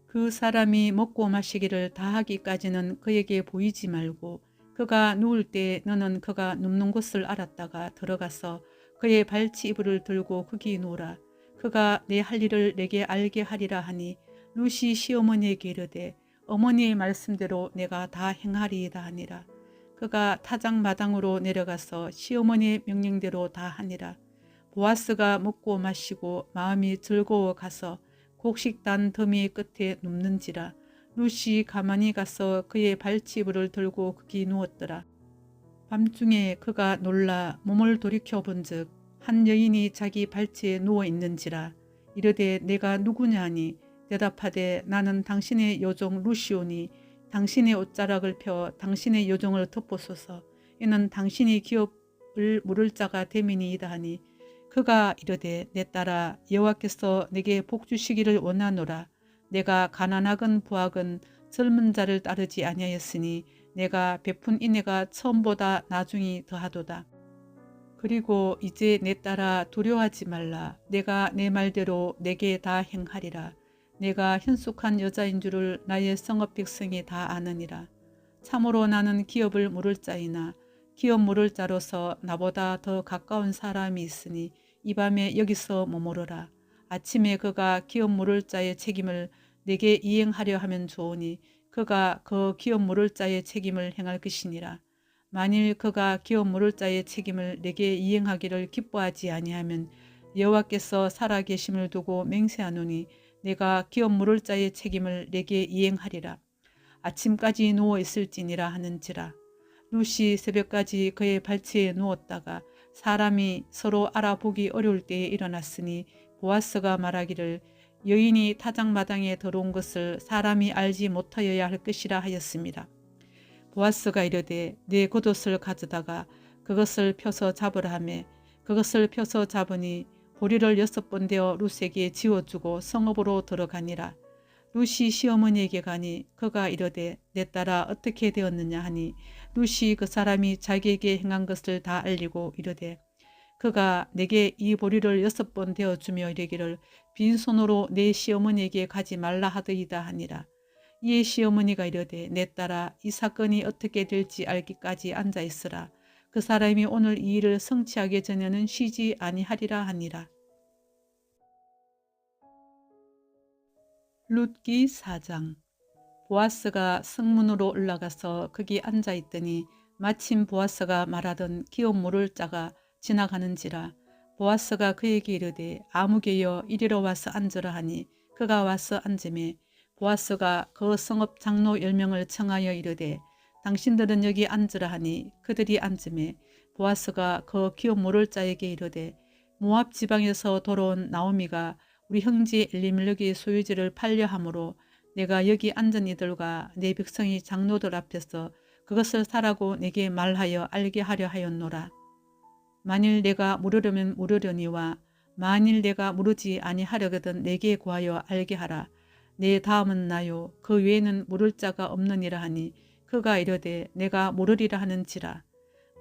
그 사람이 먹고 마시기를 다하기까지는 그에게 보이지 말고 그가 누울 때 너는 그가 눕는 곳을 알았다가 들어가서 그의 발치 이불을 들고 거기 누우라. 그가 내 할 일을 내게 알게 하리라 하니 룻이 시어머니에게 이르되 어머니의 말씀대로 내가 다 행하리이다 하니라. 그가 타작마당으로 내려가서 시어머니의 명령대로 다 하니라. 보아스가 먹고 마시고 마음이 즐거워 가서 곡식단 더미 끝에 눕는지라. 룻이 가만히 가서 그의 발치부를 들고 거기 누웠더라. 밤중에 그가 놀라 몸을 돌이켜 본즉 한 여인이 자기 발치에 누워 있는지라. 이르되 내가 누구냐 하니 대답하되 나는 당신의 요종 룻이오니 당신의 옷자락을 펴 당신의 요종을 덮으소서. 이는 당신이 기업을 물을 자가 됨이니이다 하니 그가 이르되 내 딸아 여호와께서 내게 복 주시기를 원하노라. 내가 가난하건 부하건 젊은 자를 따르지 아니하였으니 내가 베푼 인애가 처음보다 나중이 더하도다. 그리고 이제 내 딸아 두려워하지 말라. 내가 내 말대로 내게 다 행하리라. 내가 현숙한 여자인 줄을 나의 성읍 백성이 다 아느니라. 참으로 나는 기업을 물을 자이나 기업 물을 자로서 나보다 더 가까운 사람이 있으니 이 밤에 여기서 머무르라. 아침에 그가 기업 물을 자의 책임을 내게 이행하려 하면 좋으니 그가 그 기업 물을 자의 책임을 행할 것이니라. 만일 그가 기업 물을 자의 책임을 내게 이행하기를 기뻐하지 아니하면 여호와께서 살아계심을 두고 맹세하노니 내가 기업 물을 자의 책임을 내게 이행하리라. 아침까지 누워 있을지니라 하는지라. 룻이 새벽까지 그의 발치에 누웠다가 사람이 서로 알아보기 어려울 때에 일어났으니 보아스가 말하기를 여인이 타작마당에 들어온 것을 사람이 알지 못하여야 할 것이라 하였습니다. 보아스가 이르되 내 겉옷을 가져다가 그것을 펴서 잡으라 하매 그것을 펴서 잡으니 보리를 6번 되어 룻에게 지워주고 성읍으로 들어가니라. 룻이 시어머니에게 가니 그가 이르되 내 딸아 어떻게 되었느냐 하니 룻이 그 사람이 자기에게 행한 것을 다 알리고 이르되 그가 내게 이 보리를 6번 되어주며 이르기를 빈손으로 내 시어머니에게 가지 말라 하더이다 하니라. 이에 시어머니가 이르되 내 딸아 이 사건이 어떻게 될지 알기까지 앉아있으라. 그 사람이 오늘 이 일을 성취하기 전에는 쉬지 아니하리라 하니라. 룻기 4장. 보아스가 성문으로 올라가서 거기 앉아있더니 마침 보아스가 말하던 기업 물을 자가 지나가는지라. 보아스가 그에게 이르되 아무개여 이리로 와서 앉으라 하니 그가 와서 앉으매 보아스가 그 성읍 장로 10명을 청하여 이르되 당신들은 여기 앉으라 하니 그들이 앉으매 보아스가 그 기업 물을 자에게 이르되 모압 지방에서 돌아온 나오미가 우리 형제 엘리멜렉의 소유지를 팔려 함으로 내가 여기 앉은 이들과 내 백성이 장로들 앞에서 그것을 사라고 내게 말하여 알게 하려 하였노라. 만일 내가 물으려면 물으려니와 만일 내가 물으지 아니하려거든 내게 구하여 알게 하라. 내 다음은 나요 그 외에는 물을 자가 없느니라 하니 그가 이르되 내가 물으리라 하는지라.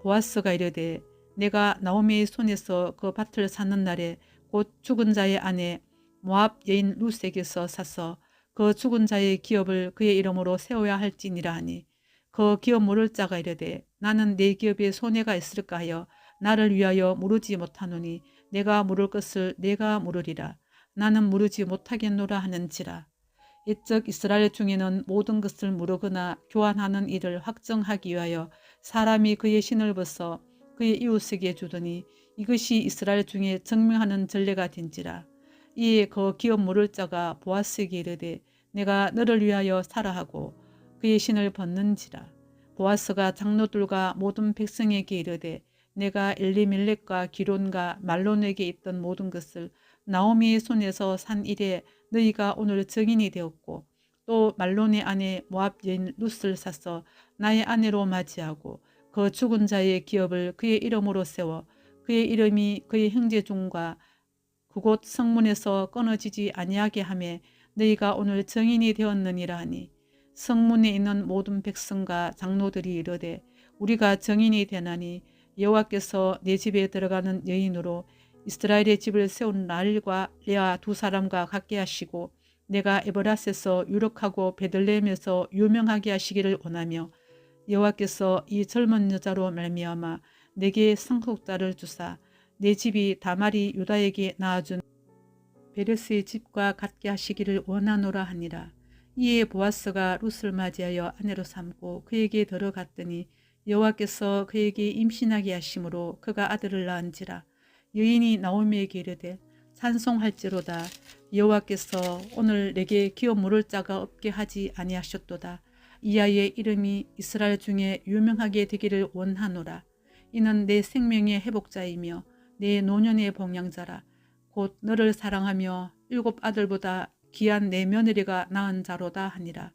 보아스가 이르되 내가 나오미의 손에서 그 밭을 사는 날에 곧 죽은 자의 아내 모압 여인 룻에게서 사서 그 죽은 자의 기업을 그의 이름으로 세워야 할지니라 하니 그 기업 물을 자가 이르되 나는 내 기업에 손해가 있을까 하여 나를 위하여 물으지 못하노니 내가 물을 것을 내가 물으리라. 나는 물으지 못하겠노라 하는지라. 이적 이스라엘 중에는 모든 것을 물으거나 교환하는 일을 확정하기 위하여 사람이 그의 신을 벗어 그의 이웃에게 주더니 이것이 이스라엘 중에 증명하는 전례가 된지라. 이에 그 기업 물을 자가 보아스에게 이르되 내가 너를 위하여 사라 하고 그의 신을 벗는지라. 보아스가 장로들과 모든 백성에게 이르되 내가 엘리멜렉과 기론과 말론에게 있던 모든 것을 나오미의 손에서 산 이래 너희가 오늘 증인이 되었고 또 말론의 아내 모압 여인 룻을 사서 나의 아내로 맞이하고 그 죽은 자의 기업을 그의 이름으로 세워 그의 이름이 그의 형제 중과 그곳 성문에서 끊어지지 아니하게 하며 너희가 오늘 증인이 되었느니라 하니 성문에 있는 모든 백성과 장로들이 이르되 우리가 증인이 되나니 여호와께서 내 집에 들어가는 여인으로 이스라엘의 집을 세운 라헬과 레아 두 사람과 같게 하시고 내가 에브라스에서 유력하고 베들레헴에서 유명하게 하시기를 원하며 여호와께서 이 젊은 여자로 말미암아 내게 상속자를 주사 내 집이 다말이 유다에게 낳아준 베레스의 집과 같게 하시기를 원하노라 하니라. 이에 보아스가 룻을 맞이하여 아내로 삼고 그에게 들어갔더니 여호와께서 그에게 임신하게 하심으로 그가 아들을 낳은지라. 여인이 나오미에게 이르되 찬송할지로다. 여호와께서 오늘 내게 기업 물을 자가 없게 하지 아니하셨도다. 이 아이의 이름이 이스라엘 중에 유명하게 되기를 원하노라. 이는 내 생명의 회복자이며 내 노년의 봉양자라. 곧 너를 사랑하며 7 아들보다 귀한 내 며느리가 낳은 자로다 하니라.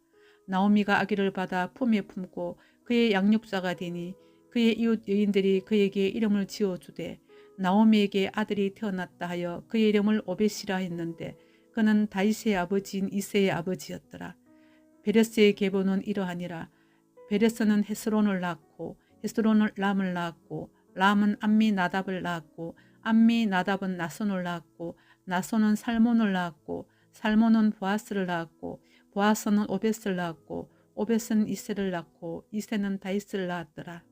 나오미가 아기를 받아 품에 품고 그의 양육자가 되니 그의 이웃 여인들이 그에게 이름을 지어주되 나오미에게 아들이 태어났다 하여 그의 이름을 오벳이라 했는데 그는 다윗의 아버지인 이새의 아버지였더라. 베레스의 계보는 이러하니라. 베레스는 헤스론을 낳았고 헤스론은 람을 낳았고 람은 암미나답을 낳았고 암미나답은 나손을 낳았고 나손은 살몬을 낳았고 살몬은 보아스를 낳았고 보아스는 오벳을 낳았고 오벳은 이새를 낳고 이새는 다윗을 낳았더라.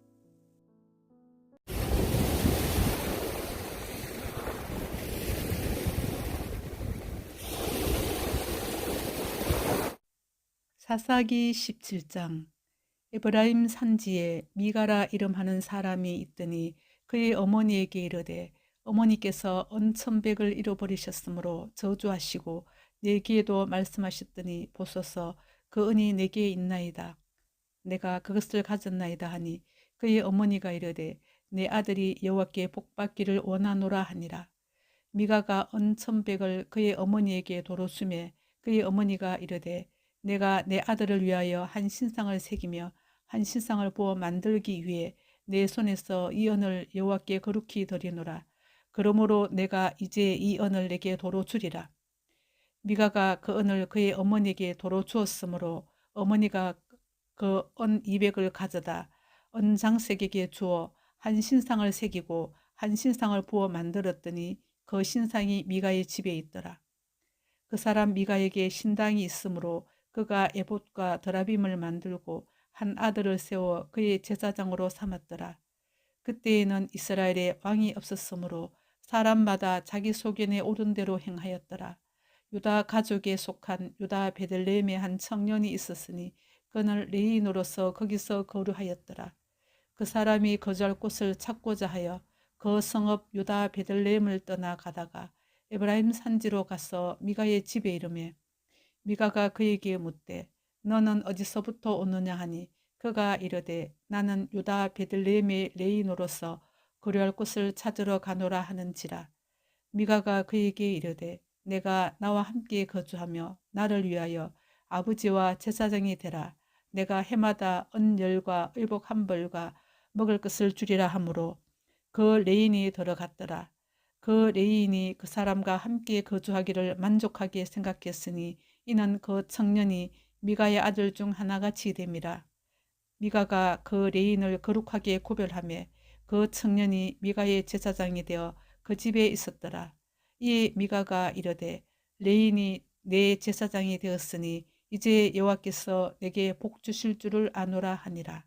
사사기 17장. 에브라임 산지에 미가라 이름하는 사람이 있더니 그의 어머니에게 이르되 어머니께서 은 1,100을 잃어버리셨으므로 저주하시고 내게도 말씀하셨더니 보소서 그 은이 내게 있나이다. 내가 그것을 가졌나이다 하니 그의 어머니가 이르되 내 아들이 여호와께 복받기를 원하노라 하니라. 미가가 은 1,100을 그의 어머니에게 도로 주매 그의 어머니가 이르되 내가 내 아들을 위하여 한 신상을 새기며 한 신상을 부어 만들기 위해 내 손에서 이 은을 여호와께 거룩히 드리노라. 그러므로 내가 이제 이 은을 내게 도로 주리라. 미가가 그 은을 그의 어머니에게 도로 주었으므로 어머니가 그 은 200을 가져다 은 장색에게 주어 한 신상을 새기고 한 신상을 부어 만들었더니 그 신상이 미가의 집에 있더라. 그 사람 미가에게 신당이 있으므로 그가 에봇과 드라빔을 만들고 한 아들을 세워 그의 제사장으로 삼았더라. 그때에는 이스라엘에 왕이 없었으므로 사람마다 자기 소견에 오른 대로 행하였더라. 유다 가족에 속한 유다 베들레헴에 한 청년이 있었으니 그는 레인으로서 거기서 거류하였더라. 그 사람이 거주할 곳을 찾고자 하여 그 성읍 유다 베들레헴을 떠나 가다가 에브라임 산지로 가서 미가의 집에 이르매 미가가 그에게 묻되 너는 어디서부터 오느냐 하니 그가 이르되 나는 유다 베들레헴의 레인으로서 거류할 곳을 찾으러 가노라 하는지라. 미가가 그에게 이르되 내가 나와 함께 거주하며 나를 위하여 아버지와 제사장이 되라. 내가 해마다 은 10과 의복 1벌과 먹을 것을 주리라 하므로 그 레인이 들어갔더라. 그 레인이 그 사람과 함께 거주하기를 만족하게 생각했으니 이는 그 청년이 미가의 아들 중 하나같이 됨이라. 미가가 그 레인을 거룩하게 구별하며 그 청년이 미가의 제사장이 되어 그 집에 있었더라. 이에 미가가 이르되 레인이 내 제사장이 되었으니 이제 여호와께서 내게 복 주실 줄을 아노라 하니라.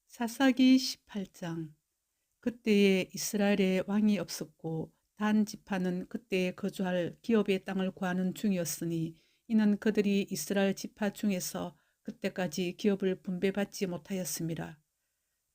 사사기 18장. 그때에 이스라엘에 왕이 없었고 단 지파는 그때에 거주할 기업의 땅을 구하는 중이었으니 이는 그들이 이스라엘 지파 중에서 그때까지 기업을 분배받지 못하였습니다.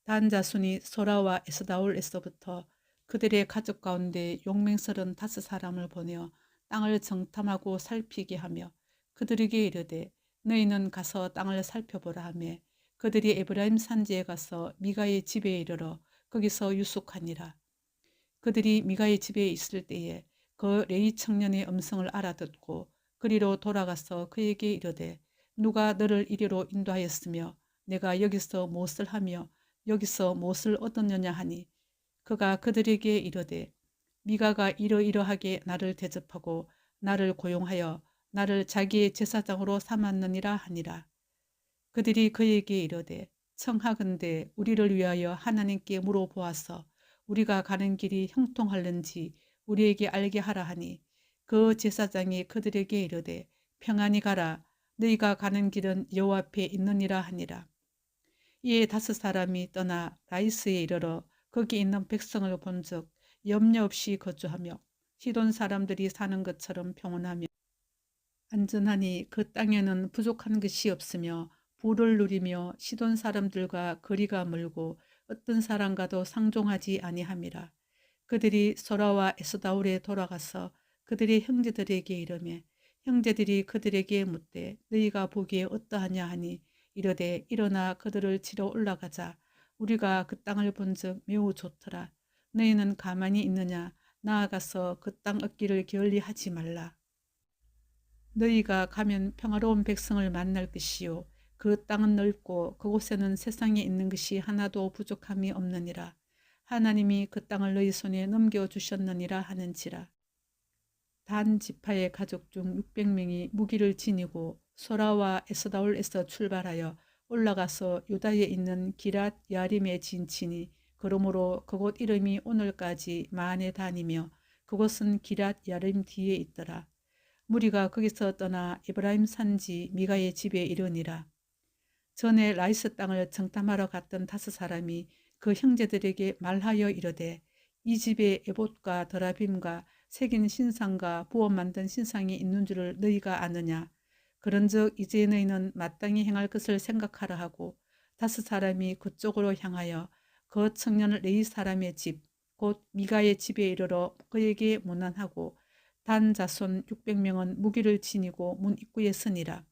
단 자손이 소라와 에스다올에서부터 그들의 가족 가운데 용맹스런 5사람을 보내어 땅을 정탐하고 살피게 하며 그들에게 이르되 너희는 가서 땅을 살펴보라 하며 그들이 에브라임 산지에 가서 미가의 집에 이르러 거기서 유숙하니라. 그들이 미가의 집에 있을 때에 그 레위 청년의 음성을 알아듣고 그리로 돌아가서 그에게 이르되 누가 너를 이리로 인도하였으며 내가 여기서 무엇을 하며 여기서 무엇을 얻었느냐 하니 그가 그들에게 이르되 미가가 이러이러하게 나를 대접하고 나를 고용하여 나를 자기의 제사장으로 삼았느니라 하니라. 그들이 그에게 이르되 청하건대 우리를 위하여 하나님께 물어보아서 우리가 가는 길이 형통할는지 우리에게 알게 하라 하니 그 제사장이 그들에게 이르되 평안히 가라. 너희가 가는 길은 여호와 앞에 있느니라 하니라. 이에 5사람이 떠나 라이스에 이르러 거기 있는 백성을 본즉 염려 없이 거주하며 시돈 사람들이 사는 것처럼 평온하며 안전하니 그 땅에는 부족한 것이 없으며 부를 누리며 시돈 사람들과 거리가 멀고 어떤 사람과도 상종하지 아니함이라. 그들이 소라와 에스다올에 돌아가서 그들의 형제들에게 이르매 형제들이 그들에게 묻되 너희가 보기에 어떠하냐 하니 이르되 일어나 그들을 치러 올라가자. 우리가 그 땅을 본즉 매우 좋더라. 너희는 가만히 있느냐? 나아가서 그 땅 얻기를 게을리하지 말라. 너희가 가면 평화로운 백성을 만날 것이요 그 땅은 넓고 그곳에는 세상에 있는 것이 하나도 부족함이 없느니라. 하나님이 그 땅을 너희 손에 넘겨주셨느니라 하는지라. 단 지파의 가족 중 600명이 무기를 지니고 소라와 에스다올에서 출발하여 올라가서 유다에 있는 기랏 야림에 진치니 그러므로 그곳 이름이 오늘까지 마한에 다니며 그곳은 기랏 야림 뒤에 있더라. 무리가 거기서 떠나 에브라임 산지 미가의 집에 이르니라. 전에 라이스 땅을 정탐하러 갔던 5사람이 그 형제들에게 말하여 이르되 이 집에 에봇과 드라빔과 새긴 신상과 부어 만든 신상이 있는 줄을 너희가 아느냐. 그런즉 이제 너희는 마땅히 행할 것을 생각하라 하고 5사람이 그쪽으로 향하여 그 청년 레위 사람의 집 곧 미가의 집에 이르러 그에게 문안하고 단 자손 600명은 무기를 지니고 문 입구에 서니라.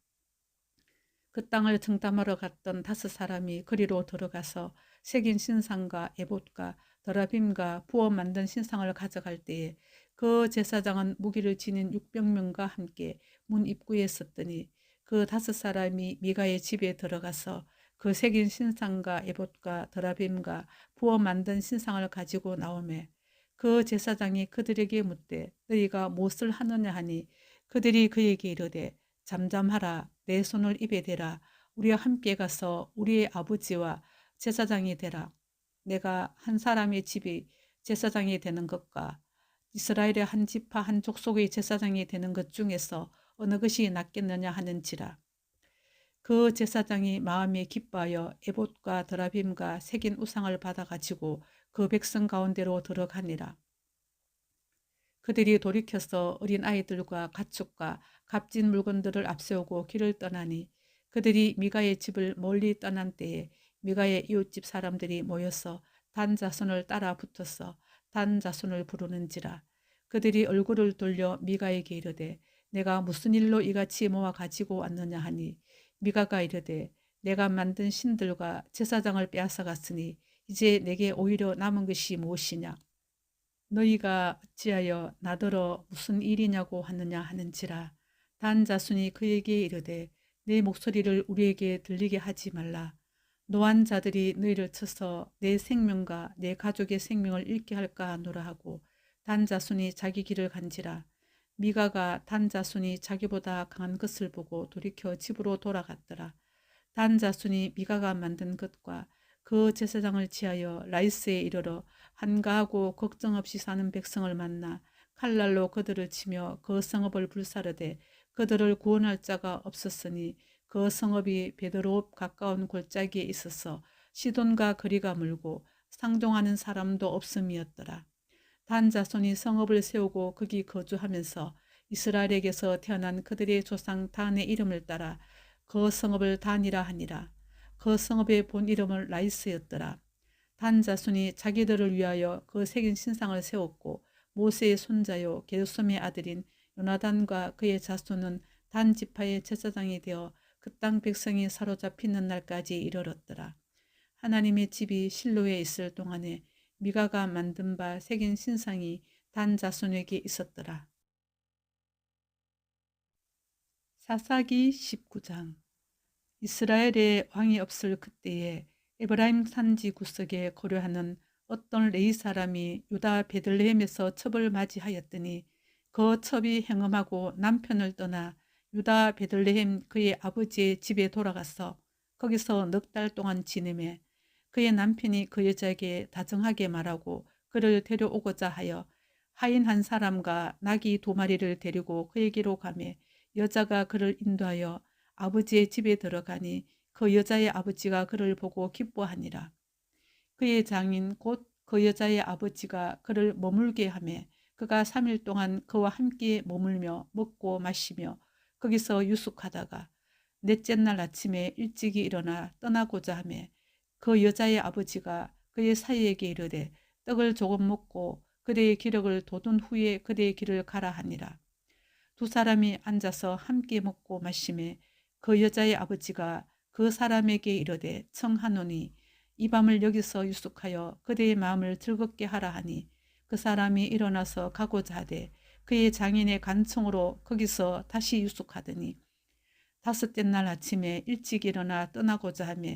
그 땅을 정탐하러 갔던 5사람이 거리로 들어가서 새긴 신상과 에봇과 드라빔과 부어 만든 신상을 가져갈 때에 그 제사장은 무기를 지닌 600명과 함께 문 입구에 섰더니 그 5사람이 미가의 집에 들어가서 그 새긴 신상과 에봇과 드라빔과 부어 만든 신상을 가지고 나오매 그 제사장이 그들에게 묻되 너희가 무엇을 하느냐 하니 그들이 그에게 이르되 잠잠하라. 내 손을 입에 대라. 우리와 함께 가서 우리의 아버지와 제사장이 되라. 내가 한 사람의 집이 제사장이 되는 것과 이스라엘의 한 지파 한 족속의 제사장이 되는 것 중에서 어느 것이 낫겠느냐 하는지라. 그 제사장이 마음에 기뻐하여 에봇과 드라빔과 새긴 우상을 받아가지고 그 백성 가운데로 들어가니라. 그들이 돌이켜서 어린 아이들과 가축과 값진 물건들을 앞세우고 길을 떠나니 그들이 미가의 집을 멀리 떠난 때에 미가의 이웃집 사람들이 모여서 단 자손을 따라 붙어서 단 자손을 부르는지라. 그들이 얼굴을 돌려 미가에게 이르되 내가 무슨 일로 이같이 모아 가지고 왔느냐 하니 미가가 이르되 내가 만든 신들과 제사장을 빼앗아 갔으니 이제 내게 오히려 남은 것이 무엇이냐. 너희가 어찌하여 나더러 무슨 일이냐고 하느냐 하는지라. 단 자손이 그에게 이르되 내 목소리를 우리에게 들리게 하지 말라. 노한 자들이 너희를 쳐서 내 생명과 내 가족의 생명을 잃게 할까 하노라 하고 단 자손이 자기 길을 간지라. 미가가 단 자손이 자기보다 강한 것을 보고 돌이켜 집으로 돌아갔더라. 단 자손이 미가가 만든 것과 그 제사장을 취하여 라이스에 이르러 한가하고 걱정 없이 사는 백성을 만나 칼날로 그들을 치며 그 성읍을 불사르되 그들을 구원할 자가 없었으니 그 성읍이 베드로읍 가까운 골짜기에 있어서 시돈과 거리가 멀고 상종하는 사람도 없음이었더라. 단 자손이 성읍을 세우고 거기 거주하면서 이스라엘에게서 태어난 그들의 조상 단의 이름을 따라 그 성읍을 단이라 하니라. 그 성읍의 본 이름은 라이스였더라. 단 자손이 자기들을 위하여 그 새긴 신상을 세웠고 모세의 손자요 게르솜의 아들인 요나단과 그의 자손은 단 지파의 제사장이 되어 그 땅 백성이 사로잡히는 날까지 이르렀더라. 하나님의 집이 실로에 있을 동안에 미가가 만든 바 새긴 신상이 단 자손에게 있었더라. 사사기 19장. 이스라엘에 왕이 없을 그때에 에브라임 산지 구석에 거류하는 어떤 레위 사람이 유다 베들레헴에서 첩을 맞이하였더니 그 첩이 행음하고 남편을 떠나 유다 베들레헴 그의 아버지의 집에 돌아가서 거기서 넉 달 동안 지내매 그의 남편이 그 여자에게 다정하게 말하고 그를 데려오고자 하여 하인 한 사람과 나귀 2마리를 데리고 그에게로 가매 여자가 그를 인도하여 아버지의 집에 들어가니 그 여자의 아버지가 그를 보고 기뻐하니라. 그의 장인 곧 그 여자의 아버지가 그를 머물게 하매 그가 3일 동안 그와 함께 머물며 먹고 마시며 거기서 유숙하다가 넷째 날 아침에 일찍이 일어나 떠나고자 하매 그 여자의 아버지가 그의 사이에게 이르되 떡을 조금 먹고 그대의 기력을 돋운 후에 그대의 길을 가라 하니라. 두 사람이 앉아서 함께 먹고 마시매 그 여자의 아버지가 그 사람에게 이르되 청하노니 이 밤을 여기서 유숙하여 그대의 마음을 즐겁게 하라 하니 그 사람이 일어나서 가고자 하되 그의 장인의 간청으로 거기서 다시 유숙하더니 다섯째 날 아침에 일찍 일어나 떠나고자 하며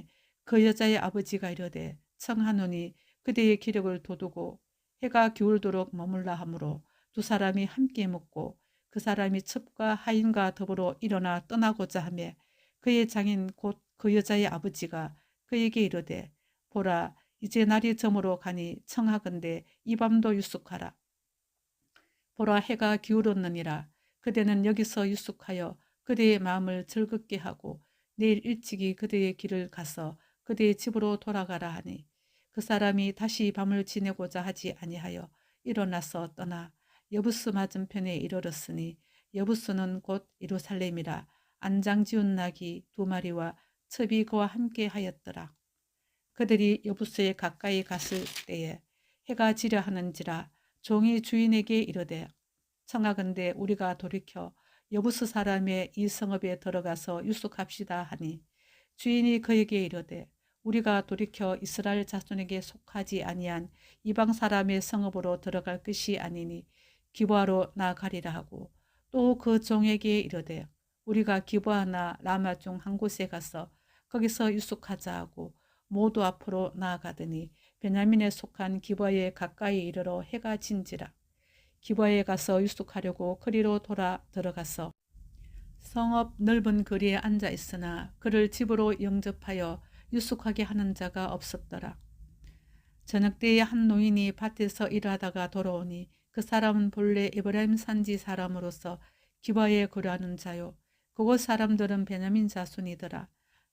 그 여자의 아버지가 이르되 청하노니 그대의 기력을 돋우고 해가 기울도록 머물라 하므로 두 사람이 함께 먹고 그 사람이 첩과 하인과 더불어 일어나 떠나고자 하며 그의 장인 곧 그 여자의 아버지가 그에게 이르되 보라 이제 날이 저물어 가니 청하건대 이 밤도 유숙하라. 보라 해가 기울었느니라. 그대는 여기서 유숙하여 그대의 마음을 즐겁게 하고 내일 일찍이 그대의 길을 가서 그대의 집으로 돌아가라 하니 그 사람이 다시 밤을 지내고자 하지 아니하여 일어나서 떠나 여부스 맞은편에 이르렀으니 여부스는 곧 예루살렘이라. 안장지운 낙이 두 마리와 첩이 그와 함께 하였더라. 그들이 여부스에 가까이 갔을 때에 해가 지려 하는지라. 종이 주인에게 이르되 청하건대 우리가 돌이켜 여부스 사람의 이 성읍에 들어가서 유숙합시다 하니 주인이 그에게 이르되 우리가 돌이켜 이스라엘 자손에게 속하지 아니한 이방 사람의 성읍으로 들어갈 것이 아니니 기브아로 나아가리라 하고 또 그 종에게 이르되 우리가 기브아나 라마 중 한 곳에 가서 거기서 유숙하자 하고 모두 앞으로 나아가더니 베냐민에 속한 기브아에 가까이 이르러 해가 진지라. 기브아에 가서 유숙하려고 거리로 돌아 들어가서 성읍 넓은 거리에 앉아 있으나 그를 집으로 영접하여 유숙하게 하는 자가 없었더라. 저녁때에 한 노인이 밭에서 일하다가 돌아오니 그 사람은 본래 에브라임 산지 사람으로서 기브아에 거류하는 자요. 그곳 사람들은 베냐민 자손이더라.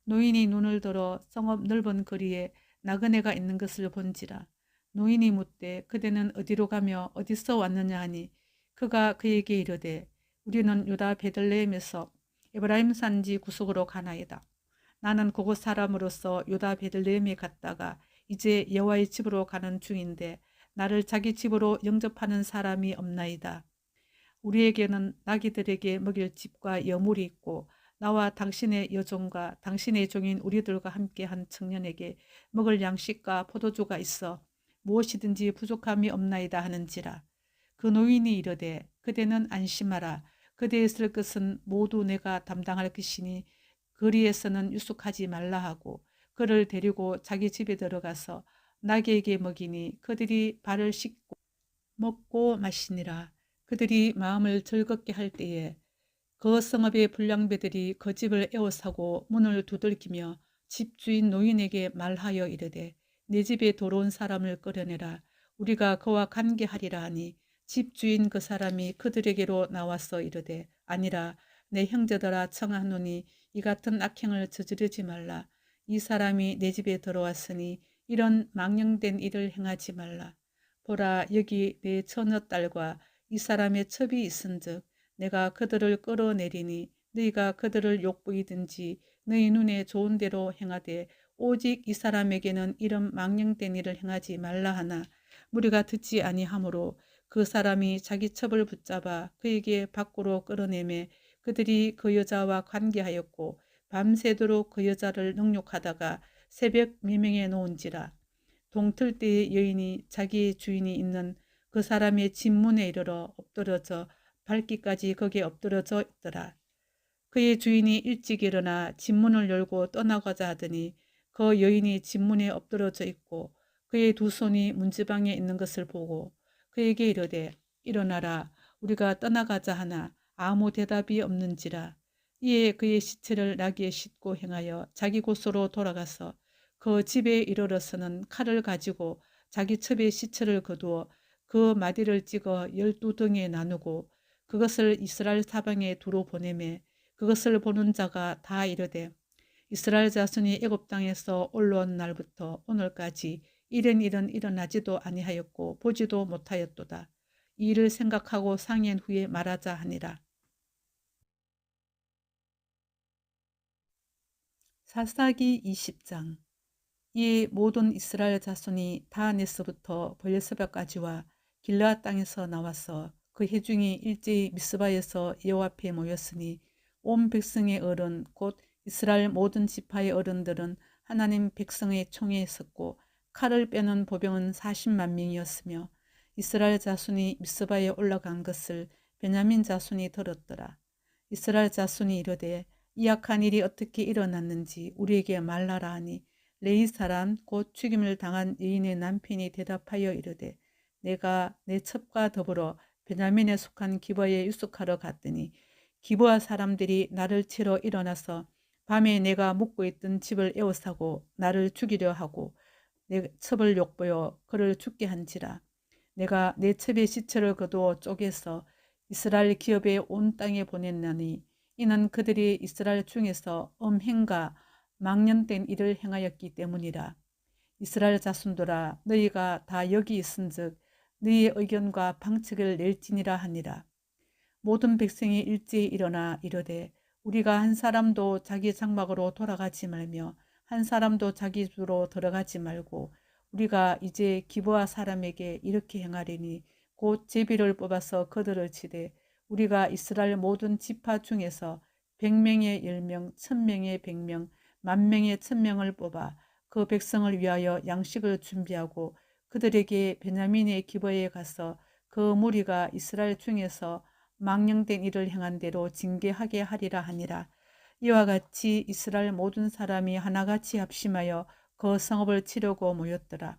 노인이 눈을 들어 성읍 넓은 거리에 나그네가 있는 것을 본지라. 노인이 묻되 그대는 어디로 가며 어디서 왔느냐 하니 그가 그에게 이르되 우리는 유다 베들레헴에서 에브라임 산지 구석으로 가나이다. 나는 그곳 사람으로서 유다 베들레헴에 갔다가 이제 여호와의 집으로 가는 중인데 나를 자기 집으로 영접하는 사람이 없나이다. 우리에게는 나귀들에게 먹일 집과 여물이 있고 나와 당신의 여종과 당신의 종인 우리들과 함께 한 청년에게 먹을 양식과 포도주가 있어 무엇이든지 부족함이 없나이다 하는지라. 그 노인이 이르되 그대는 안심하라. 그대의 쓸 것은 모두 내가 담당할 것이니 거리에서는 유숙하지 말라 하고 그를 데리고 자기 집에 들어가서 나귀에게 먹이니 그들이 발을 씻고 먹고 마시니라. 그들이 마음을 즐겁게 할 때에 그 성읍의 불량배들이 그 집을 에워싸고 문을 두들기며 집주인 노인에게 말하여 이르되 내 집에 들어온 사람을 끌어내라. 우리가 그와 관계하리라 하니 집주인 그 사람이 그들에게로 나와서 이르되 아니라 내 형제들아 청하노니 이 같은 악행을 저지르지 말라. 이 사람이 내 집에 들어왔으니 이런 망령된 일을 행하지 말라. 보라 여기 내 처녀딸과 이 사람의 첩이 있은즉 내가 그들을 끌어내리니 너희가 그들을 욕보이든지 너희 눈에 좋은 대로 행하되 오직 이 사람에게는 이런 망령된 일을 행하지 말라 하나 무리가 듣지 아니하므로 그 사람이 자기 첩을 붙잡아 그에게 밖으로 끌어내매 그들이 그 여자와 관계하였고 밤새도록 그 여자를 능욕하다가 새벽 미명에 놓은지라. 동틀 때의 여인이 자기 주인이 있는 그 사람의 집문에 이르러 엎드러져 밟기까지 거기에 엎드러져 있더라. 그의 주인이 일찍 일어나 집문을 열고 떠나가자 하더니 그 여인이 집문에 엎드러져 있고 그의 두 손이 문지방에 있는 것을 보고 그에게 이르되 일어나라 우리가 떠나가자 하나 아무 대답이 없는지라. 이에 그의 시체를 나귀에 싣고 행하여 자기 곳으로 돌아가서 그 집에 이르러서는 칼을 가지고 자기 첩의 시체를 거두어 그 마디를 찍어 12등에 나누고 그것을 이스라엘 사방에 두루 보내매 그것을 보는 자가 다 이르되 이스라엘 자손이 애굽 땅에서 올라온 날부터 오늘까지 이런 일은 일어나지도 아니하였고 보지도 못하였도다. 이 일을 생각하고 상의한 후에 말하자 하니라. 사사기 20장. 이 모든 이스라엘 자손이 다네스부터 브엘세바까지와 길르앗 땅에서 나와서 그 회중이 일제히 미스바에서 여호와 앞에 모였으니 온 백성의 어른 곧 이스라엘 모든 지파의 어른들은 하나님 백성의 총에 섰고 칼을 빼는 보병은 40만 명이었으며 이스라엘 자손이 미스바에 올라간 것을 베냐민 자손이 들었더라. 이스라엘 자손이 이르되 이 악한 일이 어떻게 일어났는지 우리에게 말하라 하니 레위 사람 곧 죽임을 당한 여인의 남편이 대답하여 이르되 내가 내 첩과 더불어 베냐민에 속한 기브아에 유숙하러 갔더니 기브아 사람들이 나를 치러 일어나서 밤에 내가 묵고 있던 집을 에워싸고 나를 죽이려 하고 내 첩을 욕보여 그를 죽게 한지라. 내가 내 첩의 시체를 거두어 쪼개서 이스라엘 기업의 온 땅에 보냈나니 이는 그들이 이스라엘 중에서 음행과 망령된 일을 행하였기 때문이라. 이스라엘 자손들아 너희가 다 여기 있은즉 너희의 의견과 방책을 낼지니라 하니라. 모든 백성이 일제히 일어나 이르되 우리가 한 사람도 자기 장막으로 돌아가지 말며 한 사람도 자기 집으로 들어가지 말고 우리가 이제 기브아 사람에게 이렇게 행하리니 곧 제비를 뽑아서 그들을 치되 우리가 이스라엘 모든 지파 중에서 100명의 10명, 1000명의 100명, 10,000명의 1000명을 뽑아 그 백성을 위하여 양식을 준비하고 그들에게 베냐민의 기브아에 가서 그 무리가 이스라엘 중에서 망령된 일을 행한 대로 징계하게 하리라 하니라. 이와 같이 이스라엘 모든 사람이 하나같이 합심하여 그 성읍을 치려고 모였더라.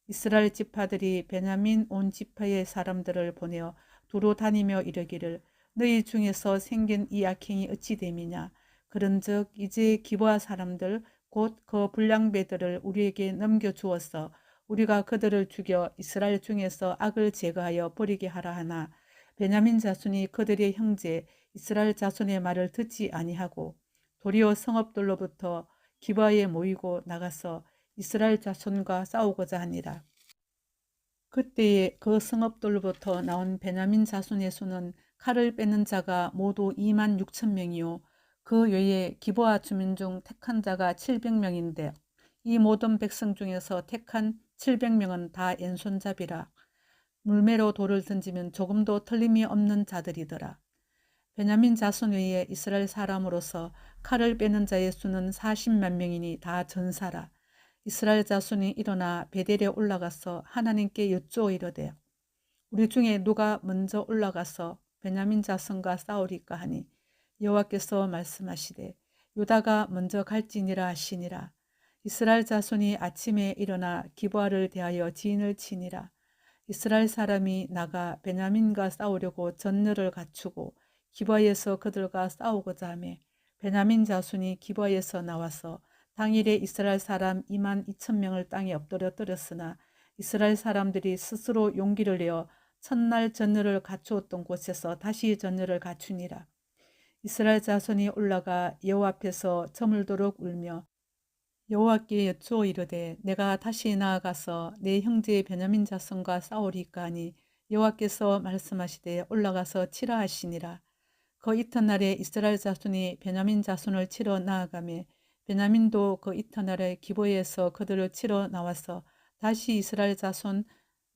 이스라엘 지파들이 베냐민 온 지파의 사람들을 보내어 두루 다니며 이르기를 너희 중에서 생긴 이 악행이 어찌 됨이냐. 그런즉 이제 기브아 사람들 곧 그 불량배들을 우리에게 넘겨주어서 우리가 그들을 죽여 이스라엘 중에서 악을 제거하여 버리게 하라 하나 베냐민 자손이 그들의 형제 이스라엘 자손의 말을 듣지 아니하고 도리어 성읍들로부터 기브아에 모이고 나가서 이스라엘 자손과 싸우고자 하니라. 그때에 그 성읍들로부터 나온 베냐민 자손의 수는 칼을 빼는 자가 모두 26,000명이요 그 외에 기브아 주민 중 택한 자가 700명인데 이 모든 백성 중에서 택한 700명은 다 왼손잡이라. 물매로 돌을 던지면 조금도 틀림이 없는 자들이더라. 베냐민 자손 외에 이스라엘 사람으로서 칼을 빼는 자의 수는 40만 명이니 다 전사라. 이스라엘 자손이 일어나 베델에 올라가서 하나님께 여쭈어 이르되 우리 중에 누가 먼저 올라가서 베냐민 자손과 싸우리까 하니 여호와께서 말씀하시되 유다가 먼저 갈지니라 하시니라. 이스라엘 자손이 아침에 일어나 기브아를 대하여 지인을 치니라. 이스라엘 사람이 나가 베냐민과 싸우려고 전열을 갖추고 기브아에서 그들과 싸우고자 하며 베냐민 자손이 기브아에서 나와서 당일에 이스라엘 사람 22,000명을 땅에 엎드려 떨었으나 이스라엘 사람들이 스스로 용기를 내어 첫날 전열을 갖추었던 곳에서 다시 전열을 갖추니라. 이스라엘 자손이 올라가 여호와 앞에서 저물도록 울며 여호와께 여쭈어 이르되 내가 다시 나아가서 내 형제 베냐민 자손과 싸우리까 하니 여호와께서 말씀하시되 올라가서 치라 하시니라. 그 이튿날에 이스라엘 자손이 베냐민 자손을 치러 나아가며 베냐민도 그 이튿날에 기브아에서 그들을 치러 나와서 다시 이스라엘 자손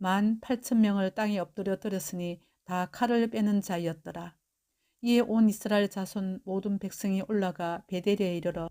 18,000명을 땅에 엎드려 떨었으니 다 칼을 빼는 자였더라. 이에 온 이스라엘 자손 모든 백성이 올라가 베델에 이르러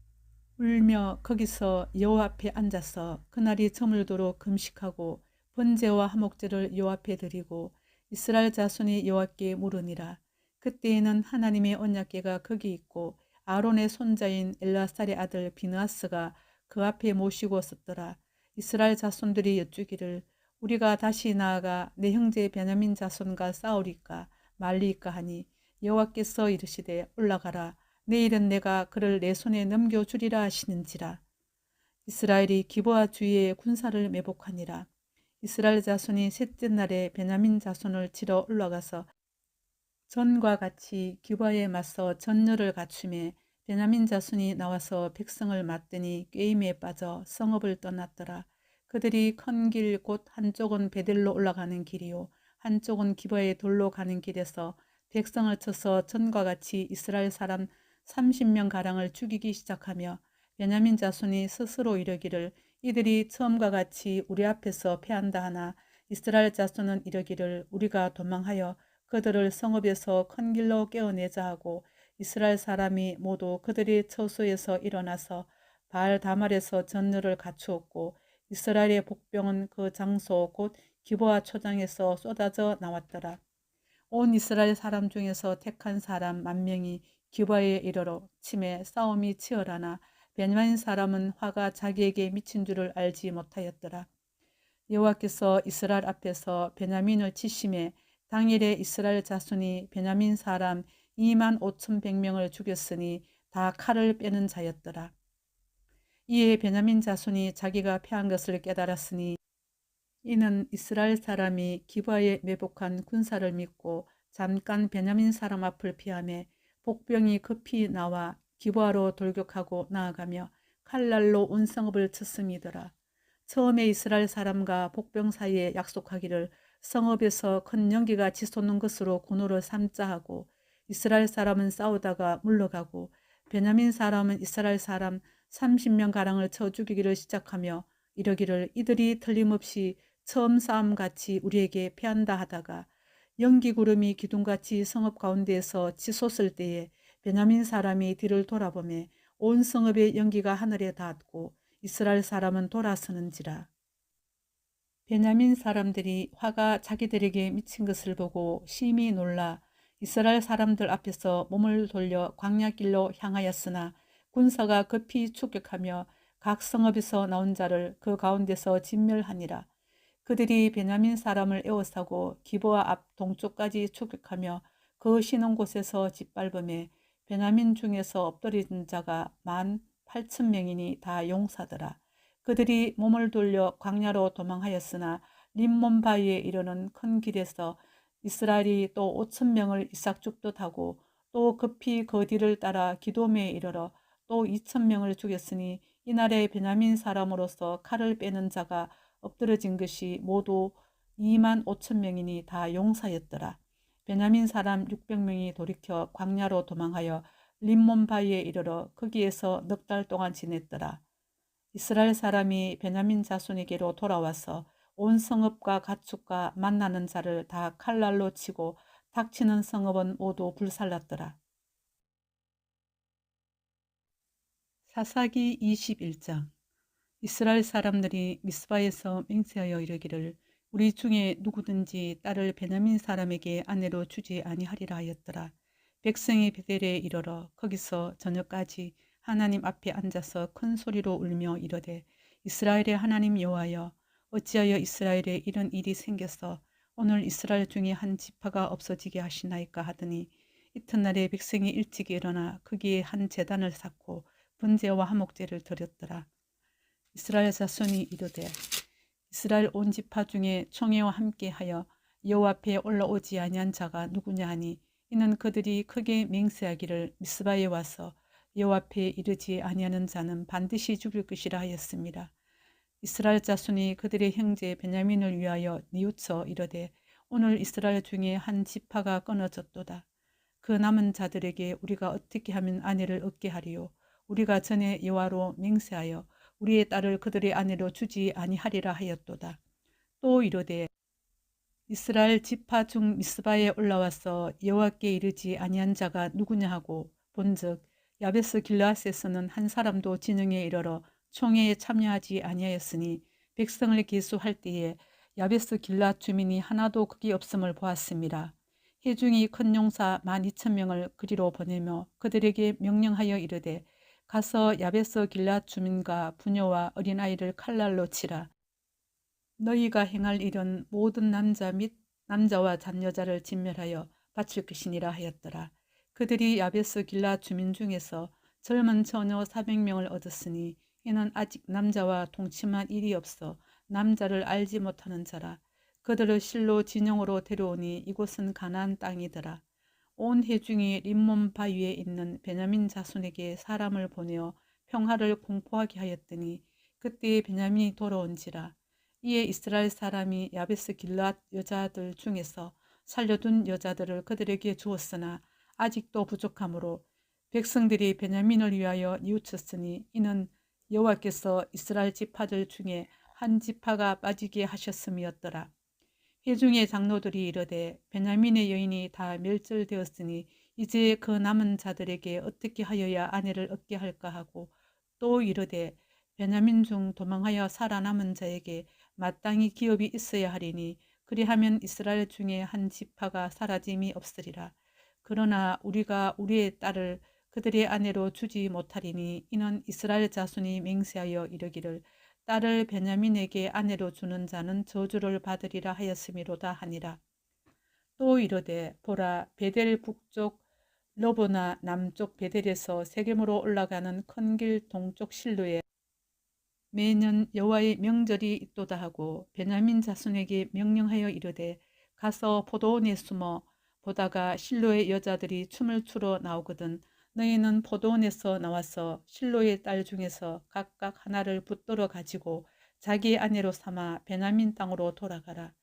울며 거기서 여호와 앞에 앉아서 그날이 저물도록 금식하고 번제와 화목제를 여호와 앞에 드리고 이스라엘 자손이 여호와께 물으니라. 그때에는 하나님의 언약궤가 거기 있고 아론의 손자인 엘라살의 아들 비느하스가 그 앞에 모시고 섰더라. 이스라엘 자손들이 여쭈기를 우리가 다시 나아가 내 형제 베냐민 자손과 싸우리까 말리까 하니 여호와께서 이르시되 올라가라. 내일은 내가 그를 내 손에 넘겨주리라 하시는지라. 이스라엘이 기브아 주위에 군사를 매복하니라. 이스라엘 자손이 셋째 날에 베냐민 자손을 치러 올라가서 전과 같이 기브아에 맞서 전열을 갖추매 베냐민 자손이 나와서 백성을 맞더니 꾀임에 빠져 성읍을 떠났더라. 그들이 큰 길 곧 한쪽은 베델로 올라가는 길이요 한쪽은 기브아의 돌로 가는 길에서 백성을 쳐서 전과 같이 이스라엘 사람 30명 가량을 죽이기 시작하며 베냐민 자손이 스스로 이르기를 이들이 처음과 같이 우리 앞에서 패한다 하나 이스라엘 자손은 이르기를 우리가 도망하여 그들을 성읍에서 큰 길로 깨어내자 하고 이스라엘 사람이 모두 그들이 처소에서 일어나서 바알 다말에서 전열을 갖추었고 이스라엘의 복병은 그 장소 곧 기브아 초장에서 쏟아져 나왔더라. 온 이스라엘 사람 중에서 택한 사람 10,000명이 기브아에 이르러 침에 싸움이 치열하나 베냐민 사람은 화가 자기에게 미친 줄을 알지 못하였더라. 여호와께서 이스라엘 앞에서 베냐민을 치심에 당일에 이스라엘 자손이 베냐민 사람 25,100명을 죽였으니 다 칼을 빼는 자였더라. 이에 베냐민 자손이 자기가 패한 것을 깨달았으니 이는 이스라엘 사람이 기브아에 매복한 군사를 믿고 잠깐 베냐민 사람 앞을 피하며 복병이 급히 나와 기브아로 돌격하고 나아가며 칼날로 온 성읍을 쳤음이더라. 처음에 이스라엘 사람과 복병 사이에 약속하기를 성읍에서 큰 연기가 치솟는 것으로 군호를 삼자 하고 이스라엘 사람은 싸우다가 물러가고 베냐민 사람은 이스라엘 사람 30명가량을 쳐 죽이기를 시작하며 이러기를 이들이 틀림없이 처음 싸움같이 우리에게 패한다 하다가 연기구름이 기둥같이 성읍 가운데에서 치솟을 때에 베냐민 사람이 뒤를 돌아보매 온 성읍의 연기가 하늘에 닿았고 이스라엘 사람은 돌아서는지라. 베냐민 사람들이 화가 자기들에게 미친 것을 보고 심히 놀라 이스라엘 사람들 앞에서 몸을 돌려 광야길로 향하였으나 군사가 급히 추격하며 각 성읍에서 나온 자를 그 가운데서 진멸하니라. 그들이 베냐민 사람을 에워싸고 기브아 앞 동쪽까지 추격하며 그 쉬는 곳에서 짓밟음에 베냐민 중에서 엎드린 자가 18,000명이니 다 용사더라. 그들이 몸을 돌려 광야로 도망하였으나 림몬 바위에 이르는 큰 길에서 이스라엘이 또 5,000명을 이삭죽듯하고 또 급히 그 뒤를 따라 기돔에 이르러 또 2,000명을 죽였으니 이날에 베냐민 사람으로서 칼을 빼는 자가 엎드러진 것이 모두 25,000명이니 다 용사였더라. 베냐민 사람 600명이 돌이켜 광야로 도망하여 림몬 바위에 이르러 거기에서 넉 달 동안 지냈더라. 이스라엘 사람이 베냐민 자손에게로 돌아와서 온 성읍과 가축과 만나는 자를 다 칼날로 치고 닥치는 성읍은 모두 불살랐더라. 사사기 21장. 이스라엘 사람들이 미스바에서 맹세하여 이르기를 우리 중에 누구든지 딸을 베냐민 사람에게 아내로 주지 아니하리라 하였더라. 백성이 베델에 이르러 거기서 저녁까지 하나님 앞에 앉아서 큰 소리로 울며 이르되 이스라엘의 하나님 여호와여 어찌하여 이스라엘에 이런 일이 생겨서 오늘 이스라엘 중에 한 지파가 없어지게 하시나이까 하더니 이튿날에 백성이 일찍 일어나 거기에 한 제단을 쌓고 번제와 화목제를 드렸더라. 이스라엘 자손이 이르되 이스라엘 온 지파 중에 총회와 함께하여 여호와 앞에 올라오지 아니한 자가 누구냐 하니 이는 그들이 크게 맹세하기를 미스바에 와서 여호와 앞에 이르지 아니하는 자는 반드시 죽일 것이라 하였습니다. 이스라엘 자손이 그들의 형제 베냐민을 위하여 뉘우쳐 이르되 오늘 이스라엘 중에 한 지파가 끊어졌도다. 그 남은 자들에게 우리가 어떻게 하면 아내를 얻게 하리요. 우리가 전에 여호와로 맹세하여 우리의 딸을 그들의 아내로 주지 아니하리라 하였도다. 또 이르되 이스라엘 지파 중 미스바에 올라와서 여호와께 이르지 아니한 자가 누구냐 하고 본즉 야베스 길르앗에서는 한 사람도 진영에 이르러 총회에 참여하지 아니하였으니 백성을 계수할 때에 야베스 길르앗 주민이 하나도 거기 없음을 보았습니다. 회중이 큰 용사 12,000명을 그리로 보내며 그들에게 명령하여 이르되 가서 야베스 길르앗 주민과 부녀와 어린아이를 칼날로 치라. 너희가 행할 일은 모든 남자 및 남자와 잔여자를 진멸하여 바칠 것이니라 하였더라. 그들이 야베스 길르앗 주민 중에서 젊은 처녀 400명을 얻었으니 이는 아직 남자와 동침한 일이 없어 남자를 알지 못하는 자라. 그들을 실로 진영으로 데려오니 이곳은 가나안 땅이더라. 온 회중이 림몬 바위에 있는 베냐민 자손에게 사람을 보내어 평화를 공포하게 하였더니 그때에 베냐민이 돌아온지라. 이에 이스라엘 사람이 야베스 길르앗 여자들 중에서 살려둔 여자들을 그들에게 주었으나 아직도 부족하므로 백성들이 베냐민을 위하여 뉘우쳤으니 이는 여호와께서 이스라엘 지파들 중에 한 지파가 빠지게 하셨음이었더라. 회중의 장로들이 이르되 베냐민의 여인이 다 멸절되었으니 이제 그 남은 자들에게 어떻게 하여야 아내를 얻게 할까 하고, 또 이르되 베냐민 중 도망하여 살아남은 자에게 마땅히 기업이 있어야 하리니 그리하면 이스라엘 중에 한 지파가 사라짐이 없으리라. 그러나 우리가 우리의 딸을 그들의 아내로 주지 못하리니 이는 이스라엘 자손이 맹세하여 이르기를 딸을 베냐민에게 아내로 주는 자는 저주를 받으리라 하였음이로다 하니라. 또 이르되 보라, 베델 북쪽 러보나 남쪽 베델에서 세겜으로 올라가는 큰 길 동쪽 실로에 매년 여호와의 명절이 있도다 하고 베냐민 자손에게 명령하여 이르되 가서 포도원에 숨어 보다가 실로의 여자들이 춤을 추러 나오거든 너희는 포도원에서 나와서 실로의 딸 중에서 각각 하나를 붙들어 가지고 자기 아내로 삼아 베냐민 땅으로 돌아가라.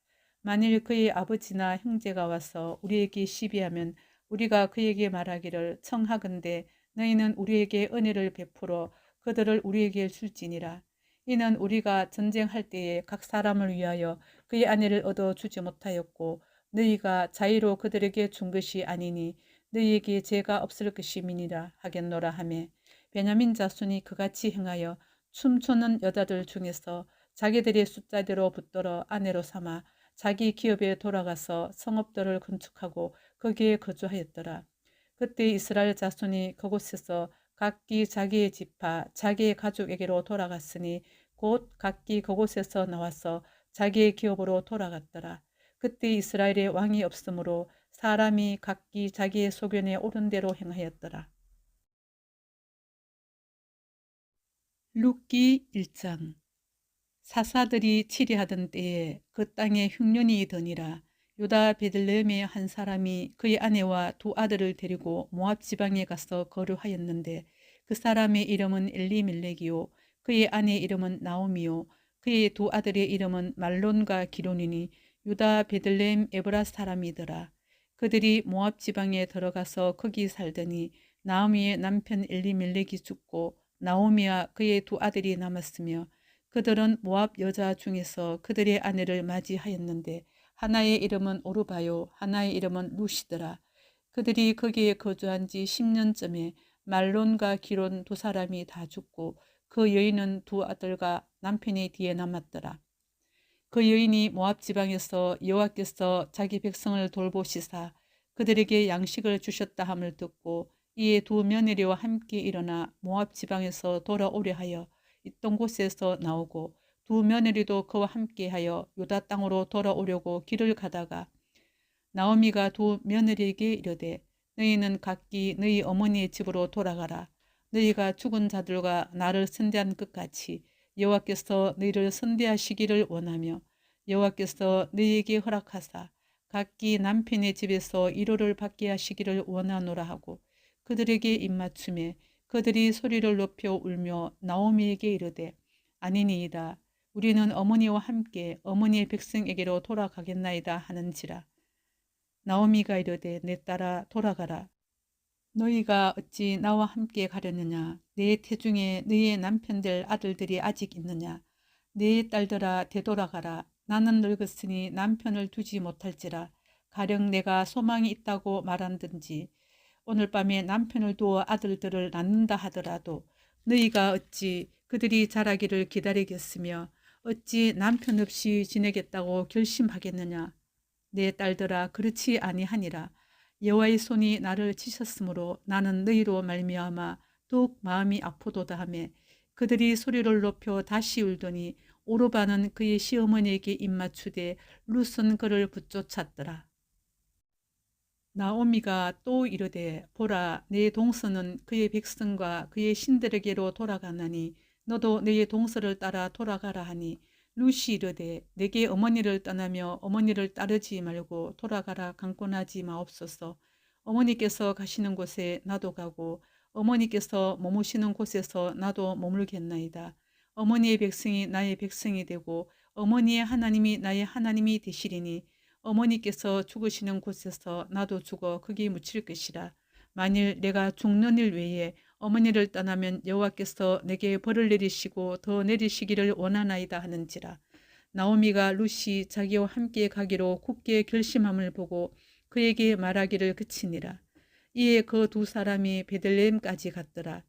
만일 그의 아버지나 형제가 와서 우리에게 시비하면 우리가 그에게 말하기를 청하건대 너희는 우리에게 은혜를 베풀어 그들을 우리에게 줄지니라. 이는 우리가 전쟁할 때에 각 사람을 위하여 그의 아내를 얻어 주지 못하였고 너희가 자의로 그들에게 준 것이 아니니 너희에게 죄가 없을 것임이니라 하겠노라 하매 베냐민 자손이 그같이 행하여 춤추는 여자들 중에서 자기들의 숫자대로 붙들어 아내로 삼아 자기 기업에 돌아가서 성읍들을 건축하고 거기에 거주하였더라. 그때 이스라엘 자손이 그곳에서 각기 자기의 지파, 자기의 가족에게로 돌아갔으니 곧 각기 그곳에서 나와서 자기의 기업으로 돌아갔더라. 그때 이스라엘에 왕이 없으므로 사람이 각기 자기의 소견에 옳은 대로 행하였더라. 룻기 1장. 사사들이 치리하던 때에 그 땅에 흉년이 드니라. 유다 베들레헴의 한 사람이 그의 아내와 두 아들을 데리고 모압 지방에 가서 거류하였는데 그 사람의 이름은 엘리멜렉이요 그의 아내의 이름은 나오미요 그의 두 아들의 이름은 말론과 기론이니 유다 베들레헴 에브라 사람이더라. 그들이 모압 지방에 들어가서 거기 살더니 나오미의 남편 엘리멜렉이 죽고 나오미와 그의 두 아들이 남았으며 그들은 모압 여자 중에서 그들의 아내를 맞이하였는데 하나의 이름은 오르바요 하나의 이름은 루시더라. 그들이 거기에 거주한 지 10년쯤에 말론과 기론 두 사람이 다 죽고 그 여인은 두 아들과 남편이 뒤에 남았더라. 그 여인이 모압 지방에서 여호와께서 자기 백성을 돌보시사 그들에게 양식을 주셨다 함을 듣고 이에 두 며느리와 함께 일어나 모압 지방에서 돌아오려 하여 있던 곳에서 나오고 두 며느리도 그와 함께하여 유다 땅으로 돌아오려고 길을 가다가 나오미가 두 며느리에게 이르되 너희는 각기 너희 어머니의 집으로 돌아가라. 너희가 죽은 자들과 나를 선대한 것 같이 여호와께서 너희를 선대하시기를 원하며 여호와께서 너희에게 허락하사 각기 남편의 집에서 위로를 받게 하시기를 원하노라 하고 그들에게 입맞춤에 그들이 소리를 높여 울며 나오미에게 이르되 아니니이다. 우리는 어머니와 함께 어머니의 백성에게로 돌아가겠나이다 하는지라. 나오미가 이르되 내 딸아 돌아가라. 너희가 어찌 나와 함께 가려느냐. 내 태중에 너희의 남편들 아들들이 아직 있느냐. 내 딸들아 되돌아가라. 나는 늙었으니 남편을 두지 못할지라. 가령 내가 소망이 있다고 말한든지 오늘 밤에 남편을 두어 아들들을 낳는다 하더라도 너희가 어찌 그들이 자라기를 기다리겠으며 어찌 남편 없이 지내겠다고 결심하겠느냐. 내 딸들아 그렇지 아니하니라. 여호와의 손이 나를 치셨으므로 나는 너희로 말미암아 더욱 마음이 아프도다 하며 그들이 소리를 높여 다시 울더니 오르바는 그의 시어머니에게 입맞추되 룻은 그를 붙쫓았더라. 나오미가 또 이르되 보라 내 동서는 그의 백성과 그의 신들에게로 돌아가나니 너도 너의 동서를 따라 돌아가라 하니 룻이 이르되 내게 어머니를 떠나며 어머니를 따르지 말고 돌아가라 강권하지 마옵소서. 어머니께서 가시는 곳에 나도 가고 어머니께서 머무시는 곳에서 나도 머물겠나이다. 어머니의 백성이 나의 백성이 되고 어머니의 하나님이 나의 하나님이 되시리니 어머니께서 죽으시는 곳에서 나도 죽어 거기 묻힐 것이라. 만일 내가 죽는 일 외에 어머니를 떠나면 여호와께서 내게 벌을 내리시고 더 내리시기를 원하나이다 하는지라. 나오미가 룻이 자기와 함께 가기로 굳게 결심함을 보고 그에게 말하기를 그치니라. 이에 그 두 사람이 베들레헴까지 갔더라.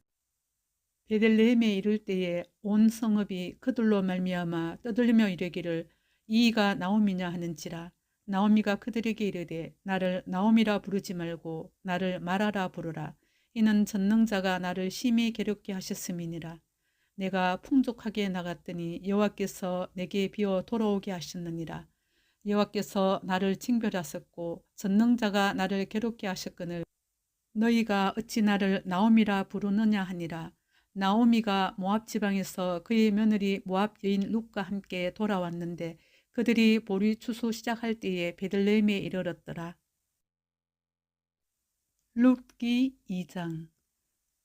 베들레헴에 이를 때에 온 성읍이 그들로 말미암아 떠들며 이르기를 이가 나오미냐 하는지라. 나오미가 그들에게 이르되 나를 나오미라 부르지 말고 나를 마라라 부르라. 이는 전능자가 나를 심히 괴롭게 하셨음이니라. 내가 풍족하게 나갔더니 여호와께서 내게 비어 돌아오게 하셨느니라. 여호와께서 나를 징벌하셨고 전능자가 나를 괴롭게 하셨거늘 너희가 어찌 나를 나오미라 부르느냐 하니라. 나오미가 모압 지방에서 그의 며느리 모압 여인 룻과 함께 돌아왔는데 그들이 보리 추수 시작할 때에 베들레헴에 이르렀더라. 룻기 2장.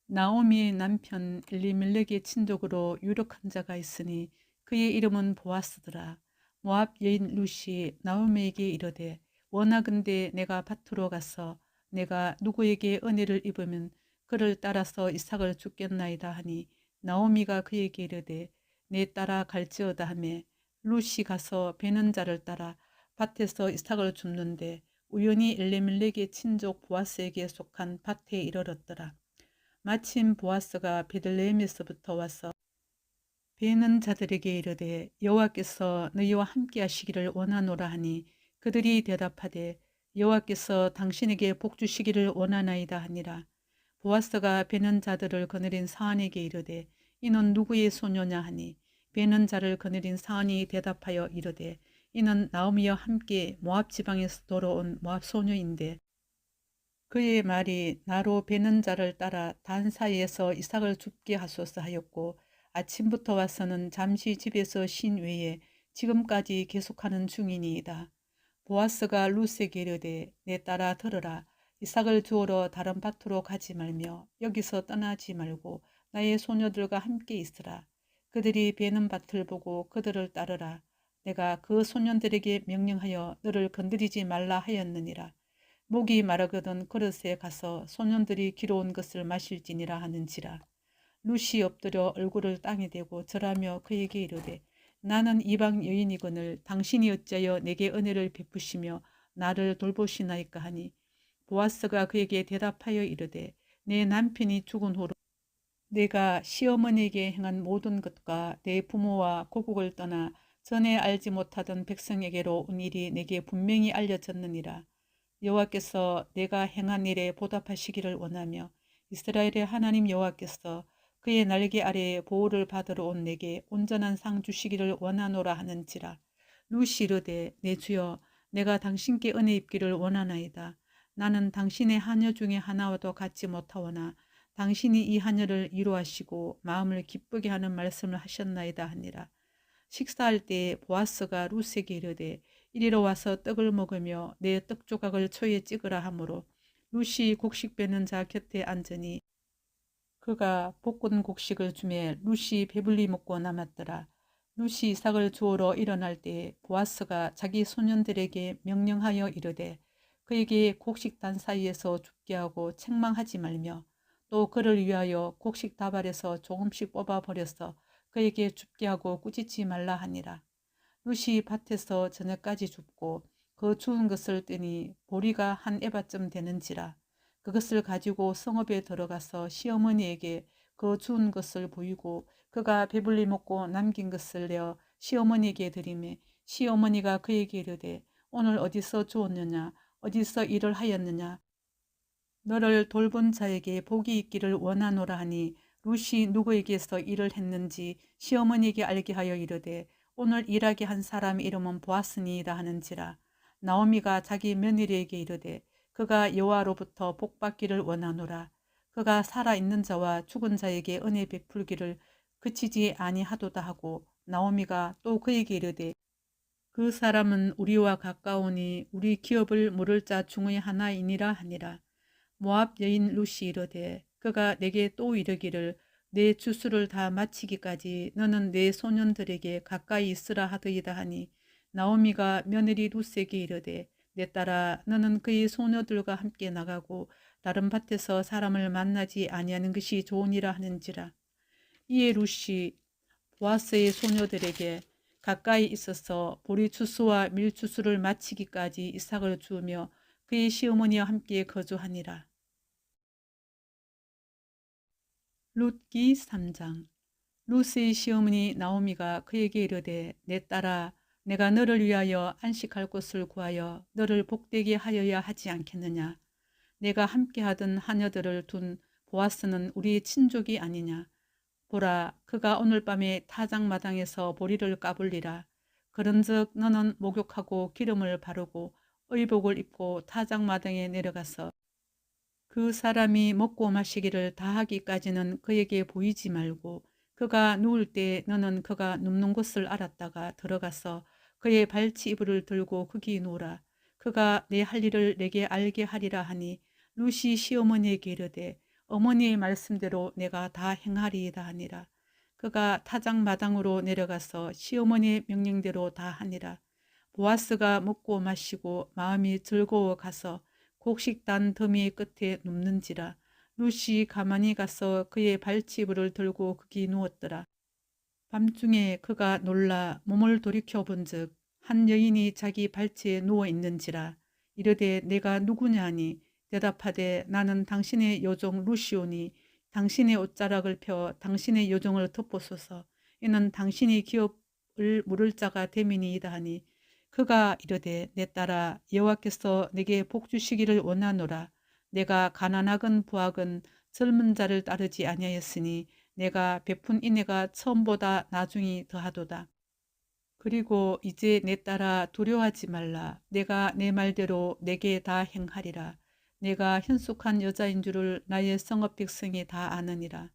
나오미의 남편 엘리멜렉의 친족으로 유력한 자가 있으니 그의 이름은 보아스더라. 모압 여인 룻이 나오미에게 이르되 원하건대 내가 밭으로 가서 내가 누구에게 은혜를 입으면 그를 따라서 이삭을 줍겠나이다 하니 나오미가 그에게 이르되 내 따라 갈지어다 하매 룻이 가서 베는 자를 따라 밭에서 이삭을 줍는데 우연히 엘리멜렉의 친족 보아스에게 속한 밭에 이르렀더라. 마침 보아스가 베들레헴에서부터 와서 베는 자들에게 이르되 여호와께서 너희와 함께 하시기를 원하노라 하니 그들이 대답하되 여호와께서 당신에게 복 주시기를 원하나이다 하니라. 보아스가 베는 자들을 거느린 사안에게 이르되 이는 누구의 소녀냐 하니 베는 자를 거느린 사안이 대답하여 이르되 이는 나오미와 함께 모압 지방에서 돌아온 모압 소녀인데 그의 말이 나로 베는 자를 따라 단 사이에서 이삭을 줍게 하소서 하였고 아침부터 와서는 잠시 집에서 쉰 외에 지금까지 계속하는 중이니이다. 보아스가 룻에게 이르되 내 따라 들으라. 이삭을 주우러 다른 밭으로 가지 말며 여기서 떠나지 말고 나의 소녀들과 함께 있으라. 그들이 베는 밭을 보고 그들을 따르라. 내가 그 소년들에게 명령하여 너를 건드리지 말라 하였느니라. 목이 마르거든 그릇에 가서 소년들이 기러온 것을 마실지니라 하는지라. 룻이 엎드려 얼굴을 땅에 대고 절하며 그에게 이르되 나는 이방 여인이거늘 당신이 어찌하여 내게 은혜를 베푸시며 나를 돌보시나이까 하니 보아스가 그에게 대답하여 이르되 내 남편이 죽은 후로 내가 시어머니에게 행한 모든 것과 내 부모와 고국을 떠나 전에 알지 못하던 백성에게로 온 일이 내게 분명히 알려졌느니라. 여호와께서 내가 행한 일에 보답하시기를 원하며 이스라엘의 하나님 여호와께서 그의 날개 아래에 보호를 받으러 온 내게 온전한 상 주시기를 원하노라 하는지라. 룻이 이르되 내 주여 내가 당신께 은혜 입기를 원하나이다. 나는 당신의 하녀 중에 하나와도 같지 못하오나 당신이 이 하녀를 위로하시고 마음을 기쁘게 하는 말씀을 하셨나이다 하니라. 식사할 때 보아스가 룻에게 이르되 이리로 와서 떡을 먹으며 내 떡 조각을 초에 찍으라 하므로 룻이 곡식 베는 자 곁에 앉으니 그가 볶은 곡식을 주매 룻이 배불리 먹고 남았더라. 룻이 이삭을 주우러 일어날 때 보아스가 자기 소년들에게 명령하여 이르되 그에게 곡식단 사이에서 죽게 하고 책망하지 말며 또 그를 위하여 곡식 다발에서 조금씩 뽑아 버려서 그에게 줍게 하고 꾸짖지 말라 하니라. 룻이 밭에서 저녁까지 줍고 그 주운 것을 뜨니 보리가 한 에바쯤 되는지라. 그것을 가지고 성읍에 들어가서 시어머니에게 그 주운 것을 보이고 그가 배불리 먹고 남긴 것을 내어 시어머니에게 드리매 시어머니가 그에게 이르되 오늘 어디서 주었느냐 어디서 일을 하였느냐 너를 돌본 자에게 복이 있기를 원하노라 하니 룻이 누구에게서 일을 했는지 시어머니에게 알게 하여 이르되 오늘 일하게 한 사람 이름은 보아스니이다 하는지라. 나오미가 자기 며느리에게 이르되 그가 여호와로부터 복받기를 원하노라. 그가 살아있는 자와 죽은 자에게 은혜 베풀기를 그치지 아니하도다 하고 나오미가 또 그에게 이르되 그 사람은 우리와 가까우니 우리 기업을 물을 자 중의 하나이니라 하니라. 모압 여인 룻이 이르되 그가 내게 또 이르기를 내 주수를 다 마치기까지 너는 내 소년들에게 가까이 있으라 하더이다 하니 나오미가 며느리 룻에게 이르되 내 딸아 너는 그의 소녀들과 함께 나가고 다른 밭에서 사람을 만나지 아니하는 것이 좋으니라 하는지라. 이에 룻이 보아스의 소녀들에게 가까이 있어서 보리 추수와 밀 추수를 마치기까지 이삭을 주우며 그의 시어머니와 함께 거주하니라. 룻기 3장. 룻의 시어머니 나오미가 그에게 이르되 내 딸아 내가 너를 위하여 안식할 곳을 구하여 너를 복되게 하여야 하지 않겠느냐. 내가 함께하던 하녀들을 둔 보아스는 우리의 친족이 아니냐. 보라 그가 오늘 밤에 타작마당에서 보리를 까불리라. 그런즉 너는 목욕하고 기름을 바르고 의복을 입고 타작마당에 내려가서 그 사람이 먹고 마시기를 다하기까지는 그에게 보이지 말고 그가 누울 때 너는 그가 눕는 곳을 알았다가 들어가서 그의 발치 이불을 들고 거기 누우라. 그가 내 할 일을 내게 알게 하리라 하니 루시 시어머니에게 이르되 어머니의 말씀대로 내가 다 행하리이다 하니라. 그가 타작마당으로 내려가서 시어머니의 명령대로 다 하니라. 보아스가 먹고 마시고 마음이 즐거워 가서 곡식단 더미 끝에 눕는지라. 룻이 가만히 가서 그의 발치부를 들고 거기 누웠더라. 밤중에 그가 놀라 몸을 돌이켜 본즉 한 여인이 자기 발치에 누워 있는지라. 이르되 내가 누구냐 하니 대답하되 나는 당신의 요종 루시오니 당신의 옷자락을 펴 당신의 요종을 덮어소서. 이는 당신이 기업을 물을 자가 됨이니이다 하니 그가 이르되 내 딸아 여호와께서 내게 복 주시기를 원하노라. 내가 가난하건 부하건 젊은 자를 따르지 아니하였으니 내가 베푼 인애가 처음보다 나중이 더하도다. 그리고 이제 내 딸아 두려워하지 말라. 내가 내 말대로 내게 다 행하리라. 내가 현숙한 여자인 줄을 나의 성읍 백성이 다 아느니라.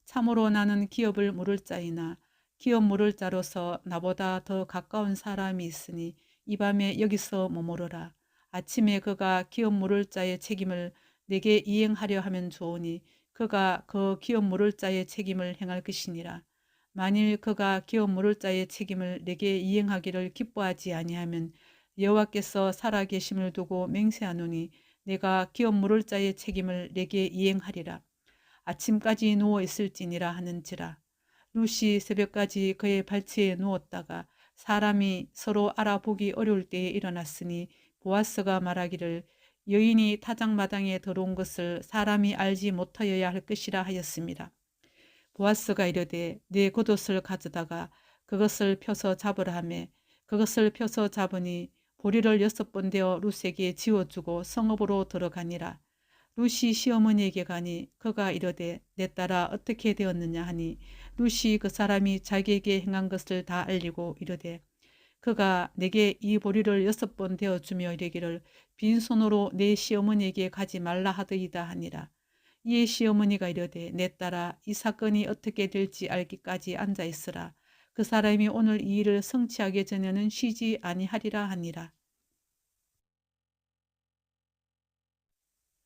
참으로 나는 기업을 물을 자이나 기업 물을 자로서 나보다 더 가까운 사람이 있으니 이 밤에 여기서 머무르라. 아침에 그가 기업 물을 자의 책임을 내게 이행하려 하면 좋으니 그가 그 기업 물을 자의 책임을 행할 것이니라. 만일 그가 기업 물을 자의 책임을 내게 이행하기를 기뻐하지 아니하면 여호와께서 살아계심을 두고 맹세하노니 내가 기업 물을 자의 책임을 내게 이행하리라. 아침까지 누워 있을지니라 하는지라. 룻이 새벽까지 그의 발치에 누웠다가 사람이 서로 알아보기 어려울 때에 일어났으니 보아스가 말하기를 여인이 타작마당에 들어온 것을 사람이 알지 못하여야 할 것이라 하였습니다. 보아스가 이르되 네 겉옷을 가져다가 그것을 펴서 잡으라 하며 그것을 펴서 잡으니 보리를 6번 되어 룻에게 지워주고 성읍으로 들어가니라. 룻이 시어머니에게 가니 그가 이르되 내 딸아 어떻게 되었느냐 하니 룻이 그 사람이 자기에게 행한 것을 다 알리고 이르되 그가 내게 이 보리를 6번 되어주며 이르기를 빈손으로 내 시어머니에게 가지 말라 하더이다 하니라. 이에 시어머니가 이르되 내 딸아 이 사건이 어떻게 될지 알기까지 앉아있으라. 그 사람이 오늘 이 일을 성취하기 전에는 쉬지 아니하리라 하니라.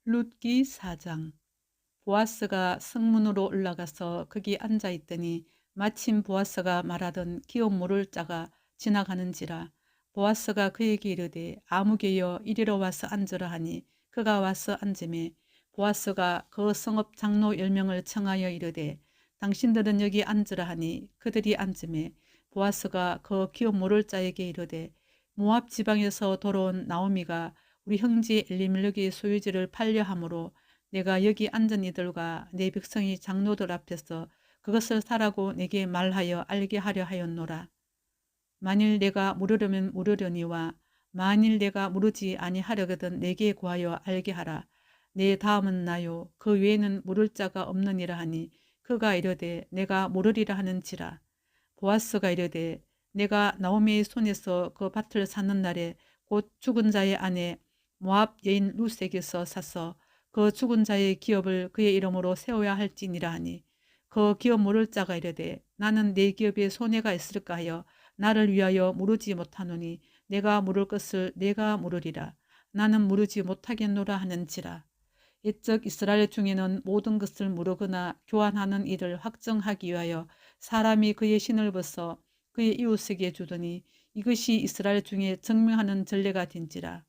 룻기 4장. 보아스가 성문으로 올라가서 거기 앉아있더니 마침 보아스가 말하던 기업 물을 자가 지나가는지라. 보아스가 그에게 이르되 아무개여 이리로 와서 앉으라 하니 그가 와서 앉으매 보아스가 그 성읍 장로 10명을 청하여 이르되 당신들은 여기 앉으라 하니 그들이 앉으매 보아스가 그 기업 물을 자에게 이르되 모압 지방에서 돌아온 나오미가 우리 형제 엘리멜렉의 소유지를 팔려 함으로 내가 여기 앉은 이들과 내 백성이 장로들 앞에서 그것을 사라고 내게 말하여 알게 하려 하였노라. 만일 내가 물으려면 물으려니와 만일 내가 물으지 아니하려거든 내게 구하여 알게 하라. 내 다음은 나요 그 외에는 물을 자가 없느니라 하니 그가 이르되 내가 물으리라 하는지라. 보아스가 이르되 내가 나오미의 손에서 그 밭을 사는 날에 곧 죽은 자의 아내 모압 여인 룻에게서 사서 그 죽은 자의 기업을 그의 이름으로 세워야 할지니라 하니 그 기업 물을 자가 이르되 나는 내 기업에 손해가 있을까 하여 나를 위하여 물으지 못하노니 내가 물을 것을 내가 물으리라. 나는 물으지 못하겠노라 하는지라. 옛적 이스라엘 중에는 모든 것을 물으거나 교환하는 일을 확정하기 위하여 사람이 그의 신을 벗어 그의 이웃에게 주더니 이것이 이스라엘 중에 증명하는 전례가 된지라.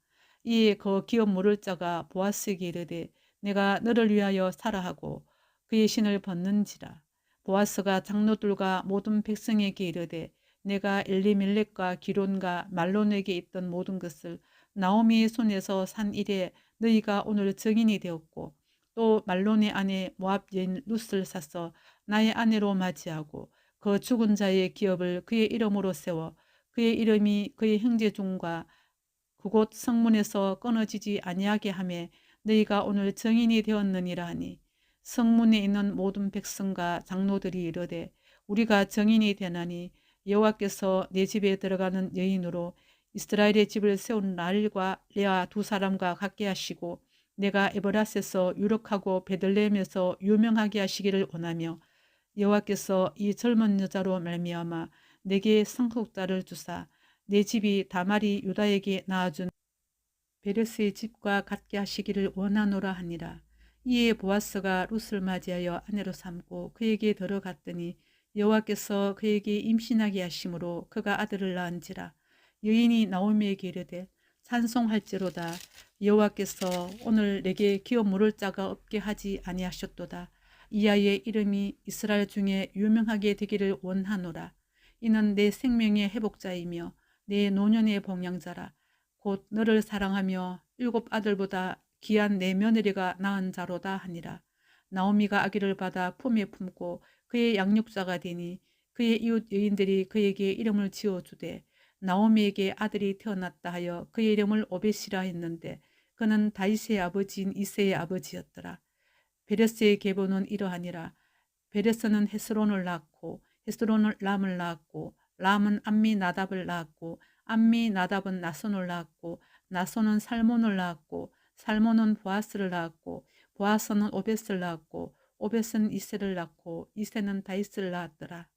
이에 그 기업 물을 자가 보아스에게 이르되 내가 너를 위하여 살아 하고 그의 신을 벗는지라. 보아스가 장로들과 모든 백성에게 이르되 내가 엘리멜렉과 기론과 말론에게 있던 모든 것을 나오미의 손에서 산 이래 너희가 오늘 증인이 되었고 또 말론의 아내 모압 여인 룻을 사서 나의 아내로 맞이하고 그 죽은 자의 기업을 그의 이름으로 세워 그의 이름이 그의 형제 중과 그곳 성문에서 끊어지지 아니하게 하매 너희가 오늘 증인이 되었느니라 하니 성문에 있는 모든 백성과 장로들이 이르되 우리가 증인이 되나니 여호와께서 내 집에 들어가는 여인으로 이스라엘의 집을 세운 라헬과 레아 두 사람과 같게 하시고 내가 에브라스에서 유력하고 베들레헴에서 유명하게 하시기를 원하며 여호와께서 이 젊은 여자로 말미암아 내게 상속자를 주사 내 집이 다말이 유다에게 낳아준 베레스의 집과 같게 하시기를 원하노라 하니라. 이에 보아스가 룻을 맞이하여 아내로 삼고 그에게 들어갔더니 여호와께서 그에게 임신하게 하심으로 그가 아들을 낳은지라. 여인이 나오미에게 이르되 찬송할지로다. 여호와께서 오늘 내게 기업 물을 자가 없게 하지 아니하셨도다. 이 아이의 이름이 이스라엘 중에 유명하게 되기를 원하노라. 이는 내 생명의 회복자이며 내 노년의 봉양자라. 곧 너를 사랑하며 7 아들보다 귀한 내 며느리가 낳은 자로다 하니라. 나오미가 아기를 받아 품에 품고 그의 양육자가 되니 그의 이웃 여인들이 그에게 이름을 지어주되 나오미에게 아들이 태어났다 하여 그의 이름을 오벳이라 했는데 그는 다윗의 아버지인 이새의 아버지였더라. 베레스의 계보는 이러하니라. 베레스는 헤스론을 낳고 헤스론은 람을 낳았고 람은 암미나답을 낳았고 암미나답은 나손을 낳았고 나손은 살몬을 낳았고 살몬은 보아스를 낳았고 보아스는 오벳을 낳았고 오벳은 이새를 낳고 이새는 다윗을 낳았더라.